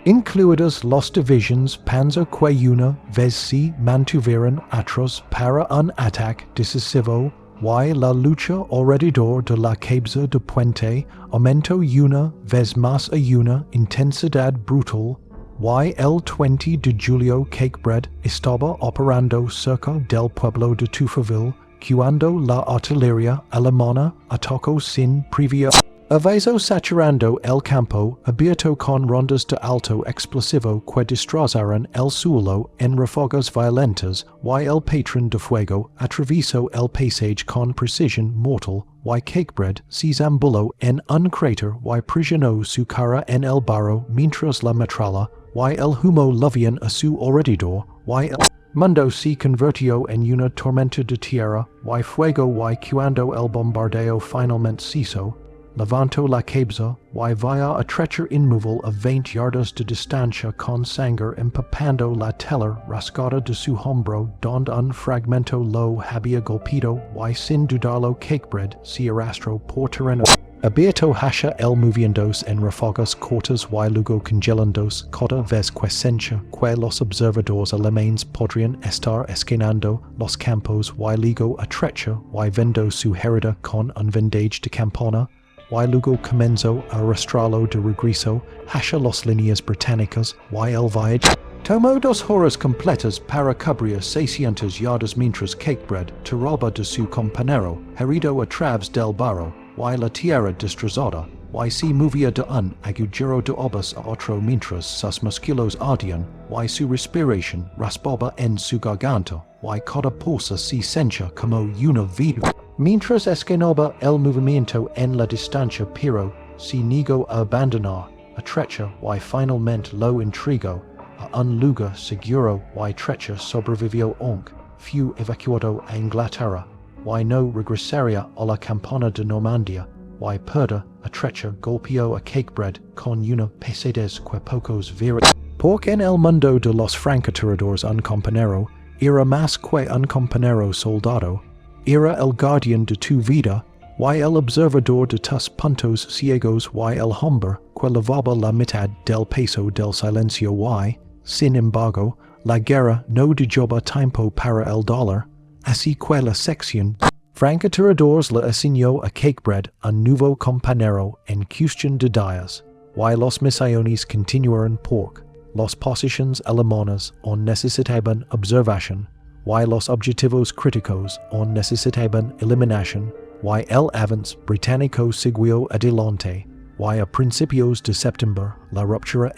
incluidas las divisiones Panzer que una vez se mantuvieron atrás para un ataque decisivo y la lucha alrededor de la cabeza de Puente aumentó una vez más a una intensidad brutal. Y el 20 de julio Cakebread estaba operando cerca del pueblo de Tufaville cuando la artillería alemana atacó sin previo aviso saturando el campo abierto con rondas de alto explosivo que destrozaron el suelo en ráfagas violentas y el patrón de fuego atravesó el paisaje con precisión mortal y Cakebread se zambuló en un cráter y prisionó su cara en el barro mientras la metralla y el humo lovían a su alrededor, y el mundo se convirtió en una tormenta de tierra y fuego y cuando el bombardeo finalmente cesó, levantó la cabeza y vaya a trechar inmóvil a 20 yardas de distancia con sangre empapando la tela rasgada de su hombro donde un fragmento lo había golpeado y sin dudarlo Cakebread se arrastró por terreno abierto hacia el moviéndose en ráfagas cortas y luego congelándose cada vez que sentía que los observadores alemanes podrían estar esquinando los campos y luego atrechar y vendó su herida con un vendage de campana y luego comenzó a arrastrarlo de regreso hacia las líneas británicas y el viaje tomó 2 horas completas para cubrir 600 yardas mientras Cakebread tiraba de su compañero herido a través del barro y la tierra destrozada y se movía de un agujero de obas a otro mientras sus músculos ardían y su respiración raspaba en su garganta y cada pulsa se sentía como una vida. Mientras escenoba el movimiento en la distancia pero, si niego a abandonar, a trecha y finalmente lo intrigo, a un lugar seguro y trecha sobrevivió aunque fu evacuado a Inglaterra, y no regresaría a la campana de Normandia, y perda a trecha golpeó a Cakebread con una pesadez que pocos vieron. Porque en el mundo de los francotiradores un compañero era más que un compañero soldado, era el guardián de tu vida, y el observador de tus puntos ciegos y el hombre que levaba la mitad del peso del silencio y, sin embargo, la guerra no dejaba tiempo para el dólar, así que la sección francotiradores le asignó a Cakebread un nuevo compañero en cuestión de días, y los misiones continuaron porque los posiciones alemanes aún necesitaban observación, y los objetivos críticos aún necesitaban eliminación, y el avance británico siguió adelante, y a principios de septiembre la ruptura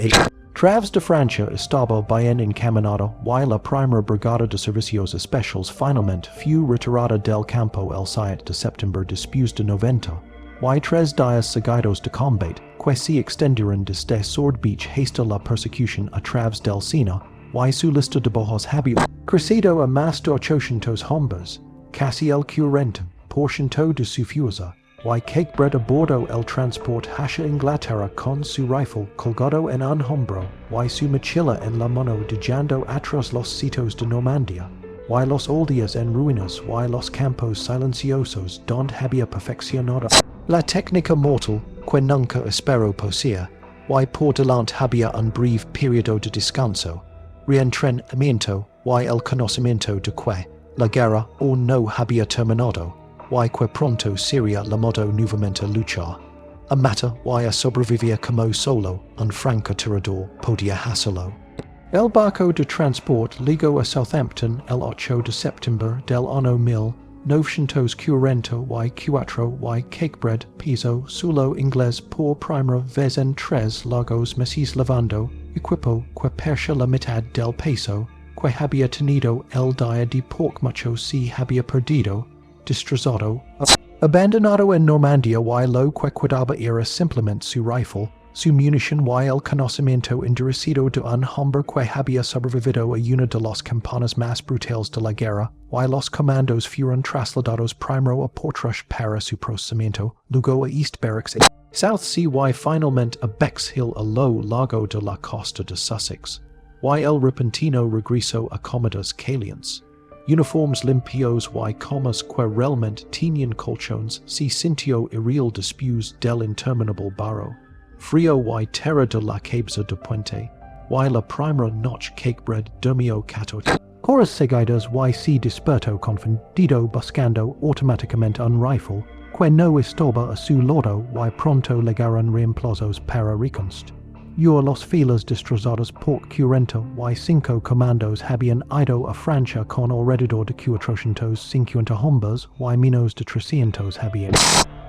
Travs de Francia estaba bien encaminado, y la primera brigada de servicios especiales finalmente fue retirada del campo el 7 de septiembre después de 90, y 3 días seguidos de combate, que se extendieron desde Sword Beach hasta la persecución a través del Sena, y su lista de bajos había crecido a más de 800 hombres, casi el 40% de su fuerza, y Cakebread abordó el transporte hacia Inglaterra con su rifle colgado en un hombro, y su mochila en la mano dejando atrás los sitios de Normandia, y los aldeas en ruinas y los campos silenciosos donde había perfeccionado la técnica mortal que nunca esperó poseer, y por delante había un breve periodo de descanso, reentrenamiento y el conocimiento de que la guerra aún no había terminado, y que pronto sería la modo nuevamente luchar. A matar y a sobrevivir como solo un francotirador podía hacerlo. El barco de transport llegó a Southampton el 8 de septiembre del año 1944 y Cakebread pisó suelo inglés por primera vez en 3 largos meses levando equipo que perdió la mitad del peso que había tenido el día de porque mucho se había perdido, destrozado, abandonado en Normandia y lo que quedaba era simplemente su rifle, su munición y el conocimiento endurecido de un hombre que había sobrevivido a una de las campañas más brutales de la guerra, y los comandos fueron trasladados primero a Portrush para su procesamiento, luego a East Barracks, South Sea y finalmente a Bexhill a lo largo de la costa de Sussex, y el repentino regreso a cómodas calientes. Uniformes limpios y comas que realmente tenían colchones se sintió irreal después del interminable barro. Frío y terror de la cabeza de puente, y la primera noche Cakebread durmió 14 horas seguidas y se despertó confundido buscando automáticamente un rifle que no estaba a su lado y pronto llegaron reemplazos para reconstruir los filas destrozados por 45 comandos habían ido a Francia con alrededor de 450 hombres y menos de 300 habían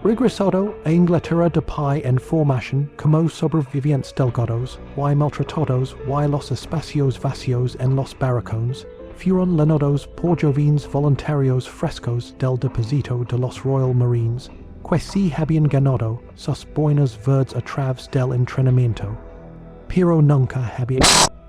regresado a Inglaterra de pie en formación como sobrevivientes delgados y maltratados y los espacios vacíos en los barracones fueron llenados por jóvenes voluntarios frescos del depósito de los Royal Marines que se habían ganado sus buenas verdes a través del entrenamiento. Pero nunca había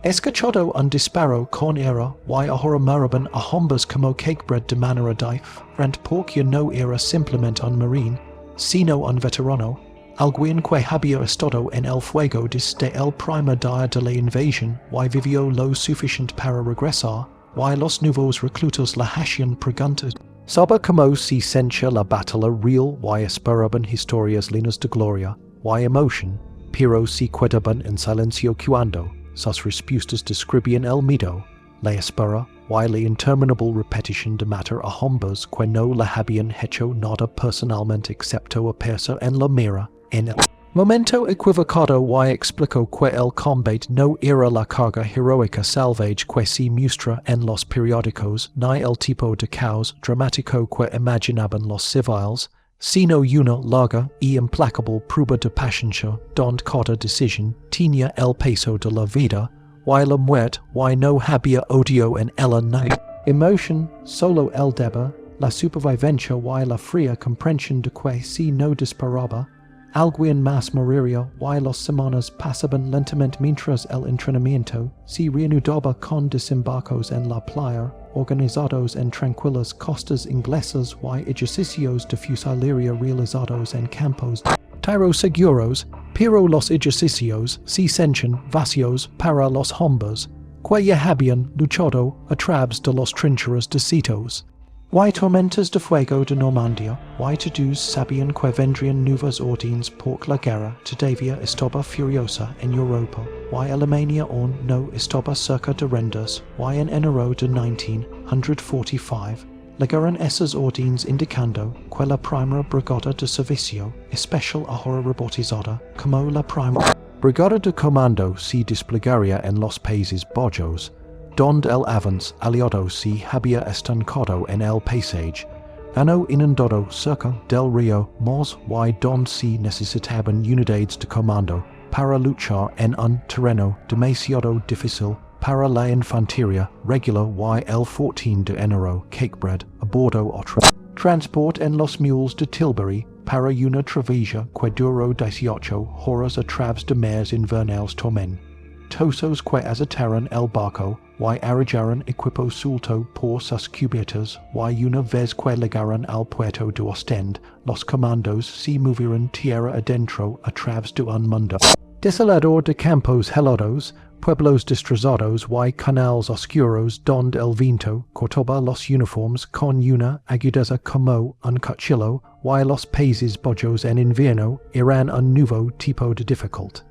escuchado un disparo con era y ahora miraban a hombres como Cakebread de manera diferente porque no era simplemente un marine, sino un veterano, alguien que había estado en el fuego desde el primer día de la invasión y vivió lo suficiente para regresar, y los nuevos reclutas le hacían preguntas sobre cómo se sentía la batalla real y esperaban historias llenas de gloria y emoción, pero se quedaban en silencio cuando sus respuestas describían el miedo, la espera y la interminable repetición de matar a hombres que no le habían hecho nada personalmente excepto a persa en la mira en el momento equivocado y explicó que el combate no era la carga heroica salvage que se muestra en los periódicos ni el tipo de caos dramático que imaginaban los civiles, sino una larga y implacable prueba de paciencia donde cada decisión tenía el peso de la vida y la muerte y no había odio en ella ni emoción, solo el deber, la supervivencia y la fría comprensión de que si no disparaba, alguien más moriría y las semanas pasaban lentamente mientras el entrenamiento se reanudaba con desembarcos en la playa, organizados en tranquilas costas inglesas y ejercicios de fusilería realizados en campos tiro seguros, pero los ejercicios se senchan vacíos para los hombres que ya habían luchado a través de los trincheras de Citos. Y tormentas de fuego de Normandia, y todos sabían que vendrían nuevas órdenes por la guerra todavía estaba furiosa en Europa, y Alemania aún no estaba cerca de rendirse, y en enero de 1945 llegaron esas órdenes indicando que la primera brigada de servicio especial ahora rebautizada como la primera brigada de comando se desplegaría en los Países Bajos, donde el avance aliado se había estancado en el pasaje, ano inundado cerca del río Mos y donde se necesitaban unidades de comando para luchar en un terreno demasiado difícil para la infantería regular y el 14 de enero Cakebread abordo otro transport en los mules de Tilbury para una travesía que duró 18 horas a través de mares invernales tormentosos que azotaron el barco y arribaron equipo suelto por sus cubiertas y una vez que llegaron al puerto de Ostend, los comandos se movieron tierra adentro a través de un mundo desolador de campos helados, pueblos destrozados y canales oscuros donde el viento cortaba los uniformes con una agudeza como un cuchillo y los Países Bajos en invierno eran un nuevo tipo de dificultad.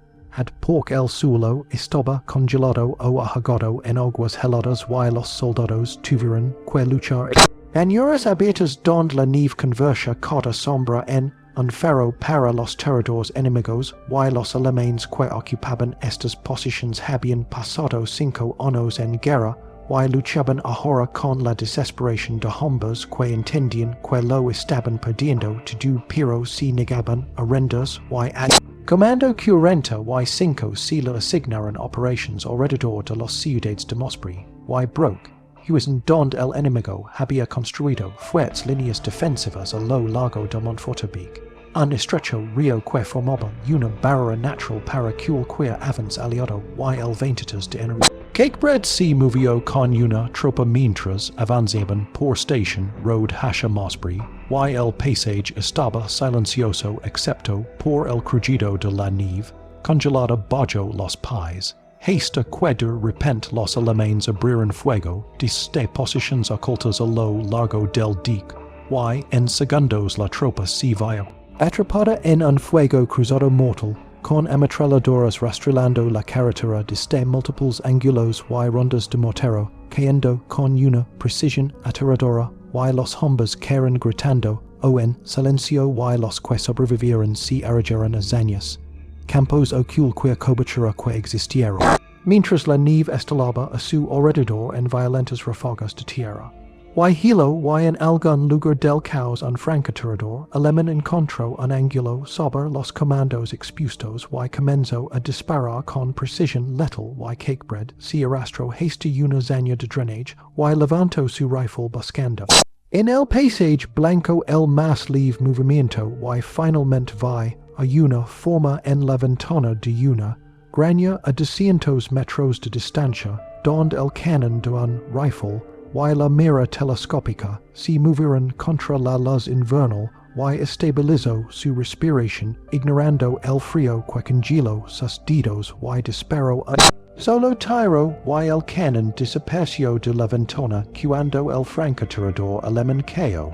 Porque el suelo estaba congelado o ahogado en aguas heladas y los soldados tuvieron que luchar en horas abiertas donde la nieve convertía cada sombra en un faro para los tiradores enemigos y los alemanes que ocupaban estas posiciones habían pasado 5 años en guerra y luchaban ahora con la desesperación de hombres que entendían que lo estaban perdiendo todo pero se negaban a rendirse y Comando 45 se le asignaron operations alrededor de las ciudades de Mosbury y Broke, en donde el enemigo había construido fuertes líneas defensivas a lo largo de Montfortabic, un estrecho río que formaba una barrera natural para cualquier avance aliado y el 23 de enero. Cakebread se movió con una tropa mientras avanzaban por Station Road hacia Mosbury y el pasaje estaba silencioso excepto por el crujido de la nieve congelada bajo los pies. Hasta que de repente los alemanes abrieron fuego desde posiciones ocultas a lo largo del dique y en segundos la tropa se vio atrapada en un fuego cruzado mortal con ametralladoras rastrillando la carretera desde múltiples ángulos y rondas de mortero, cayendo con una precisión aterradora y los hombres cayeron gritando o en silencio y los que sobrevivieron se arribaron a años, campos o cualquier cobertura que existiera, mientras la nieve estalaba a su alrededor en violentas ráfagas de tierra. Y hilo y en algún lugar del caos un francotirador alemán encontró un ángulo sobre los comandos expuestos y comenzó a disparar con precisión letal y Cakebread se arrastró hasta una zanja de drenaje y levantó su rifle buscando. En el pasaje blanco el más leve movimiento y finalmente vi a una forma en la ventana de una granja a 200 metros de distancia donde el cañón de un rifle y la mira telescópica se movieron contra la luz invernal y estabilizó su respiración ignorando el frío que congeló sus dedos y disparó a solo tiro y el cañón desapareció de la ventana cuando el francotirador alemán cayó.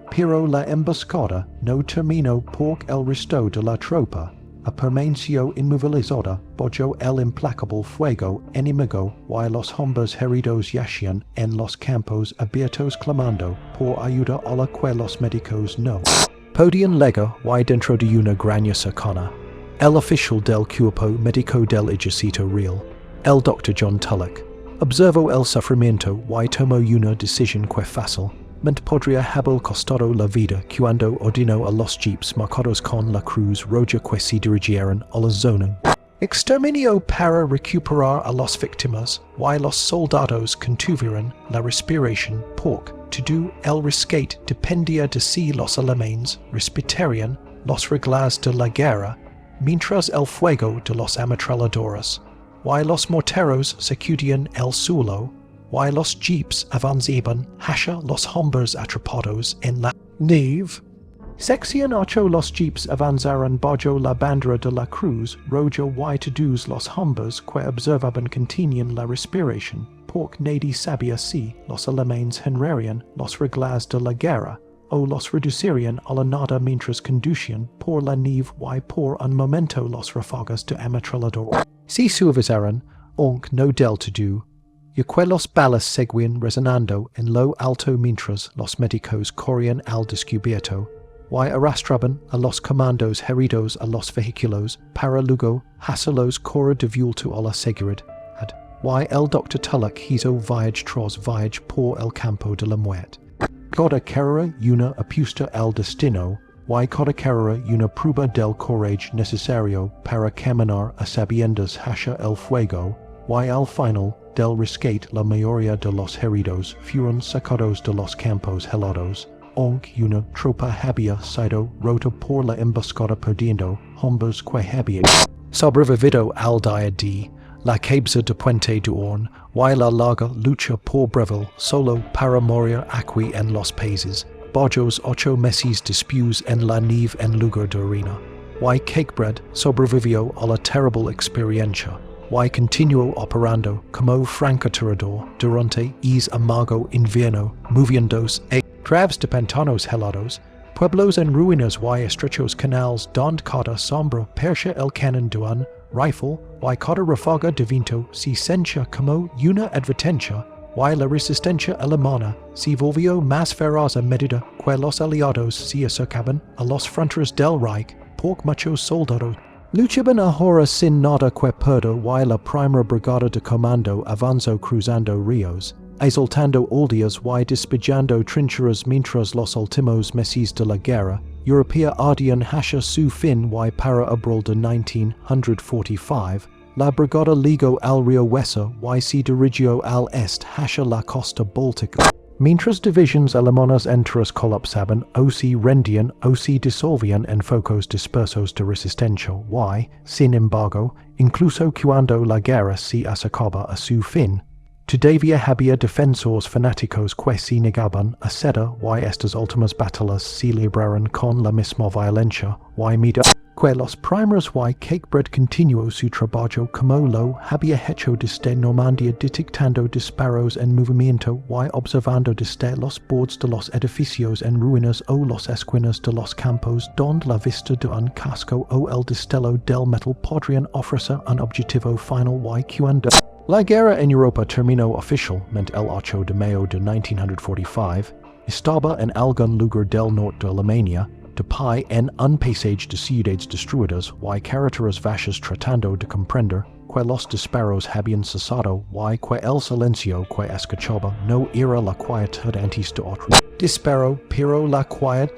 Pero la emboscada no terminó porque el resto de la tropa permaneció inmovilizada bajo el implacable fuego enemigo y los hombres heridos yacían en los campos abiertos clamando por ayuda a la que los médicos no podían llegar y dentro de una granja cercana. El oficial del cuerpo médico del ejército real, el Dr. John Tulloch, observó el sufrimiento y tomó una decisión que fácil podría haber costado la vida cuando ordenó a los jeeps marcados con la cruz roja que se dirigieron a la zona exterminio para recuperar a las víctimas y los soldados contuvieron la respiración porque to do el rescate dependia de si los alemanes respetarian los reglas de la guerra, mientras el fuego de los ametralladoras, y los morteros secudian el suelo, y los jeeps avanzaban hacia los hombres atrapados en la nave. Sección 8 Los jeeps avanzaron bajo la bandera de la cruz roja y todos los hombres que observaban continuían la respiración, porque nadie sabía si los alemanes henrerían los reglas de la guerra o los reducirían a la nada mientras conducían por la nave y por un momento los ráfagas de ametrallador. Si suavizaron, aunque no del todo, y que los balas seguían resonando en lo alto mientras los médicos corrían al descubierto, y arrastraban a los comandos heridos a los vehículos para luego hacerlos correr de vuelta a la seguridad, y el doctor Tulloch hizo viaje tras viaje por el campo de la muerte. Cada carrera una apuesta al destino, y cada carrera una prueba del coraje necesario para caminar a sabiendas hacia el fuego, y al final del rescate la mayoría de los heridos fueron sacados de los campos helados, aunque una tropa había sido rota por la emboscada perdiendo hombres que habían sobrevivido al día de la cabeza de Puente de Horn, y la larga lucha por Breville solo para morir aquí en los países, bajos 8 meses después en la nave en lugar de arena, y Cakebread sobrevivió a la terrible experiencia, y continuó operando como francotirador durante ese amargo invierno, moviéndose a través de pantanos helados, pueblos en ruinas y estrechos canales donde cada sombra percha el cañón de un rifle, y cada ráfaga de viento se sentía como una advertencia, y la resistencia alemana se volvió más feroz a medida que los aliados se acercaban a las fronteras del Reich, porque muchos soldados luchaban ahora sin nada que perder, y la primera brigada de comando avanzó cruzando ríos, exaltando aldeas y despejando trincheras mientras los últimos meses de la guerra europea ardían hacia su fin, y para abril de 1945, la brigada ligó al río Weser y se dirigió al este hacia la costa báltica. Mientras divisiones alemanas enteras colapsaban o se rendían o se disolvían en focos dispersos de resistencia, y, sin embargo, incluso cuando la guerra se acercaba a su fin, todavía había defensores fanáticos que se negaban a ceder, y estas últimas batallas se libraron con la misma violencia, y mira que los primeros y Cakebread continuó su trabajo como lo había hecho desde Normandía, detectando disparos en movimiento y observando desde los bordes de los edificios en ruinas o las esquinas de los campos donde la vista de un casco o el destello del metal podrían ofrecer un objetivo final, y cuando la guerra en Europa terminó oficialmente el 8 de mayo de 1945, estaba en algún lugar del norte de Alemania, de pie en un pasaje de ciudades destruidas, y carreteras vacías tratando de comprender que los disparos habían cesado, y que el silencio que escuchaba no era la quietud antes de otro disparo, pero la quietud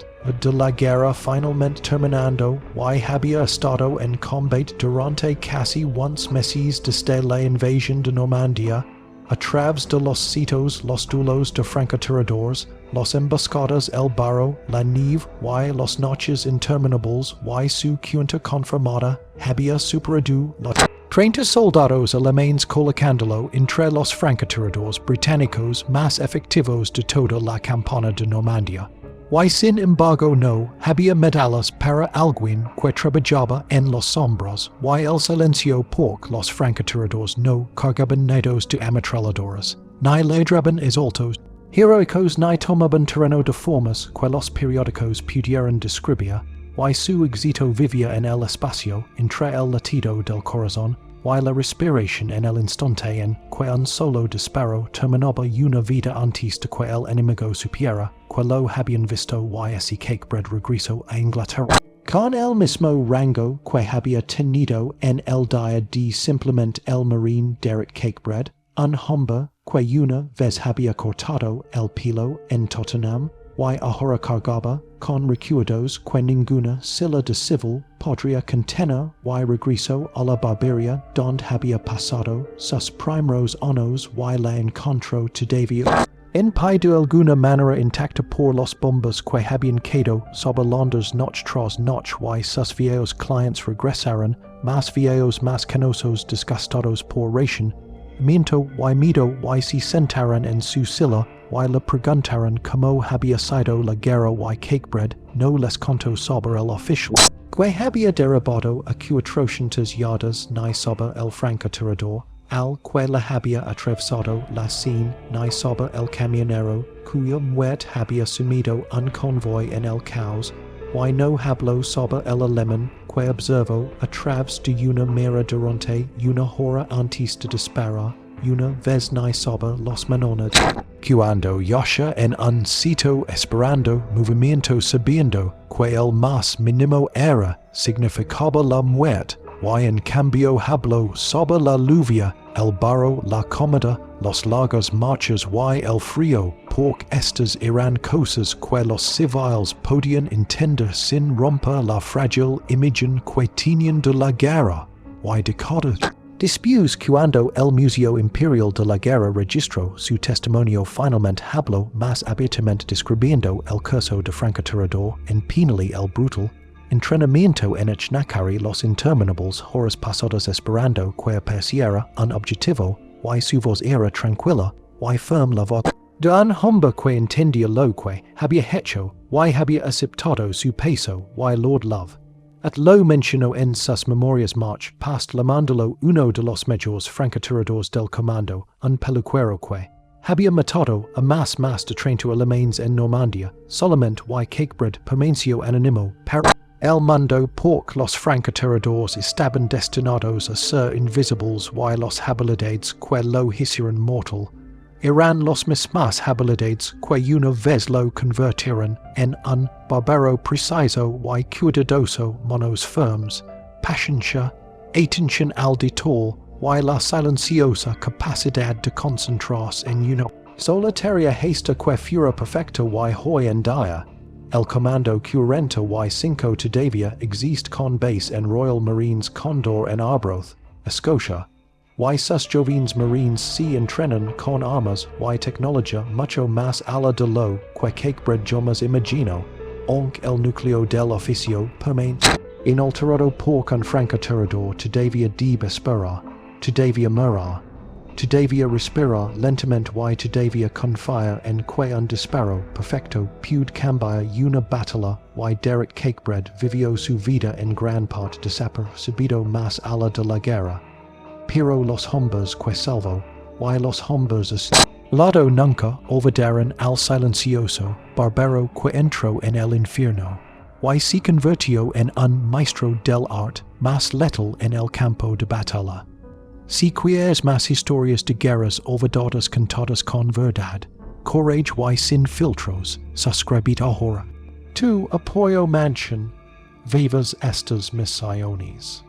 de la guerra finalmente terminando, y había estado en combate durante casi 11 meses desde la invasión de Normandía, a través de los sitios, los duelos de francotiradores, las emboscadas, el barro, la nieve y las noches interminables, y su junta conformada había superado los 30 soldados alemanes colocándolo entre los francotiradores británicos más efectivos de toda la campaña de Normandía. Y sin embargo no había medallas para alguien que trabajaba en las sombras, y el silencio porque los francotiradores no cargaban nidos de ametralladoras, ni ladraban exaltos heroicos, ni tomaban terreno de formas que los periódicos pudieran describir, y su éxito vivía en el espacio entre el latido del corazón y la respiración en el instante en que un solo disparo terminaba una vida antes de que el enemigo supiera que lo habían visto, y así Cakebread regresó a Inglaterra con el mismo rango que había tenido en el día de simplemente el marine Derek Cakebread, un hombre que una vez había cortado el pelo en Tottenham, y ahora cargaba con recuerdos que ninguna sila de civil podría contener, y regresó a la barbarie donde había pasado sus primeros años, y la encontró todavía En pai de alguna manera intacta por los bombas que habían quedado sobre Londres noche tras noche y sus viejos clientes regresaron, más viejos más canosos disgustados por ration, miento y miedo y se sentaron en su silla y le preguntaron cómo había sido la guerra y Cakebread no les contó sobre el oficial, que había derribado a 400 yardas ni sobre el francotirador, al que le había atravesado la Seine ni sobre el camionero, cuya muerte había sumido un convoy en el caos, y no habló sobre el alemán que observó a través de una mira durante una hora antes de disparar, una vez ni sobre los manones. Cuando Yasha en un sitio esperando movimiento sabiendo que el más mínimo era significaba la muerte, y en cambio habló sobre la lluvia, el barro, la comida, los largos marchas y el frío, porque estas eran cosas que los civiles podían entender sin romper la frágil imagen que tenían de la guerra, y después cuando el Museo Imperial de la Guerra registró su testimonio finalmente habló más abiertamente describiendo el curso de francotirador en Pinelli el Brutal, entrenamiento en echnacari los interminables horas pasadas esperando que apareciera un objetivo, y su voz era tranquila, y firme la voz de un hombre que entendía lo que había hecho, y había aceptado su peso, y Lord Love. At lo mencionó en sus memorias march past llamándolo uno de los mejores francotiradores del comando, un peluquero que había matado a más de 30 alemanes en Normandia, solamente y Cakebread permaneció anónimo para el mundo porque los francotiradores estaban destinados a ser invisibles y las habilidades que lo hicieron mortal eran los mismas habilidades que una vez lo convirtieron en un barbero preciso y cuidadoso manos firmes, paciencia, atención al detalle y la silenciosa capacidad de concentrarse en una solitaria gesta que fuera perfecta y hoy en día. El comando 45 todavía existe con base en Royal Marines Condor en Arbroath, Escocia, y sus jóvenes marines se entrenan con armas y tecnología mucho más allá de lo que Cakebread jamás imaginó, aunque el núcleo del oficio permanece inalterado porque un francotirador todavía debe esperar, todavía mirar, todavía respirar lentamente y todavía confiar en que un disparo perfecto puede cambiar una batalla y Derek Cakebread vivió su vida en gran parte desapercibido más allá de la guerra. Pero los hombres que salvó, y los hombres lado nunca olvidaron al silencioso barbero que entró en el infierno, y se convirtió en un maestro del arte más letal en el campo de batalla. Si quieres más historias de guerras olvidadas contadas con verdad, courage y sin filtros, suscribite ahora. Tu apoyo mansion, vivas estas misiones.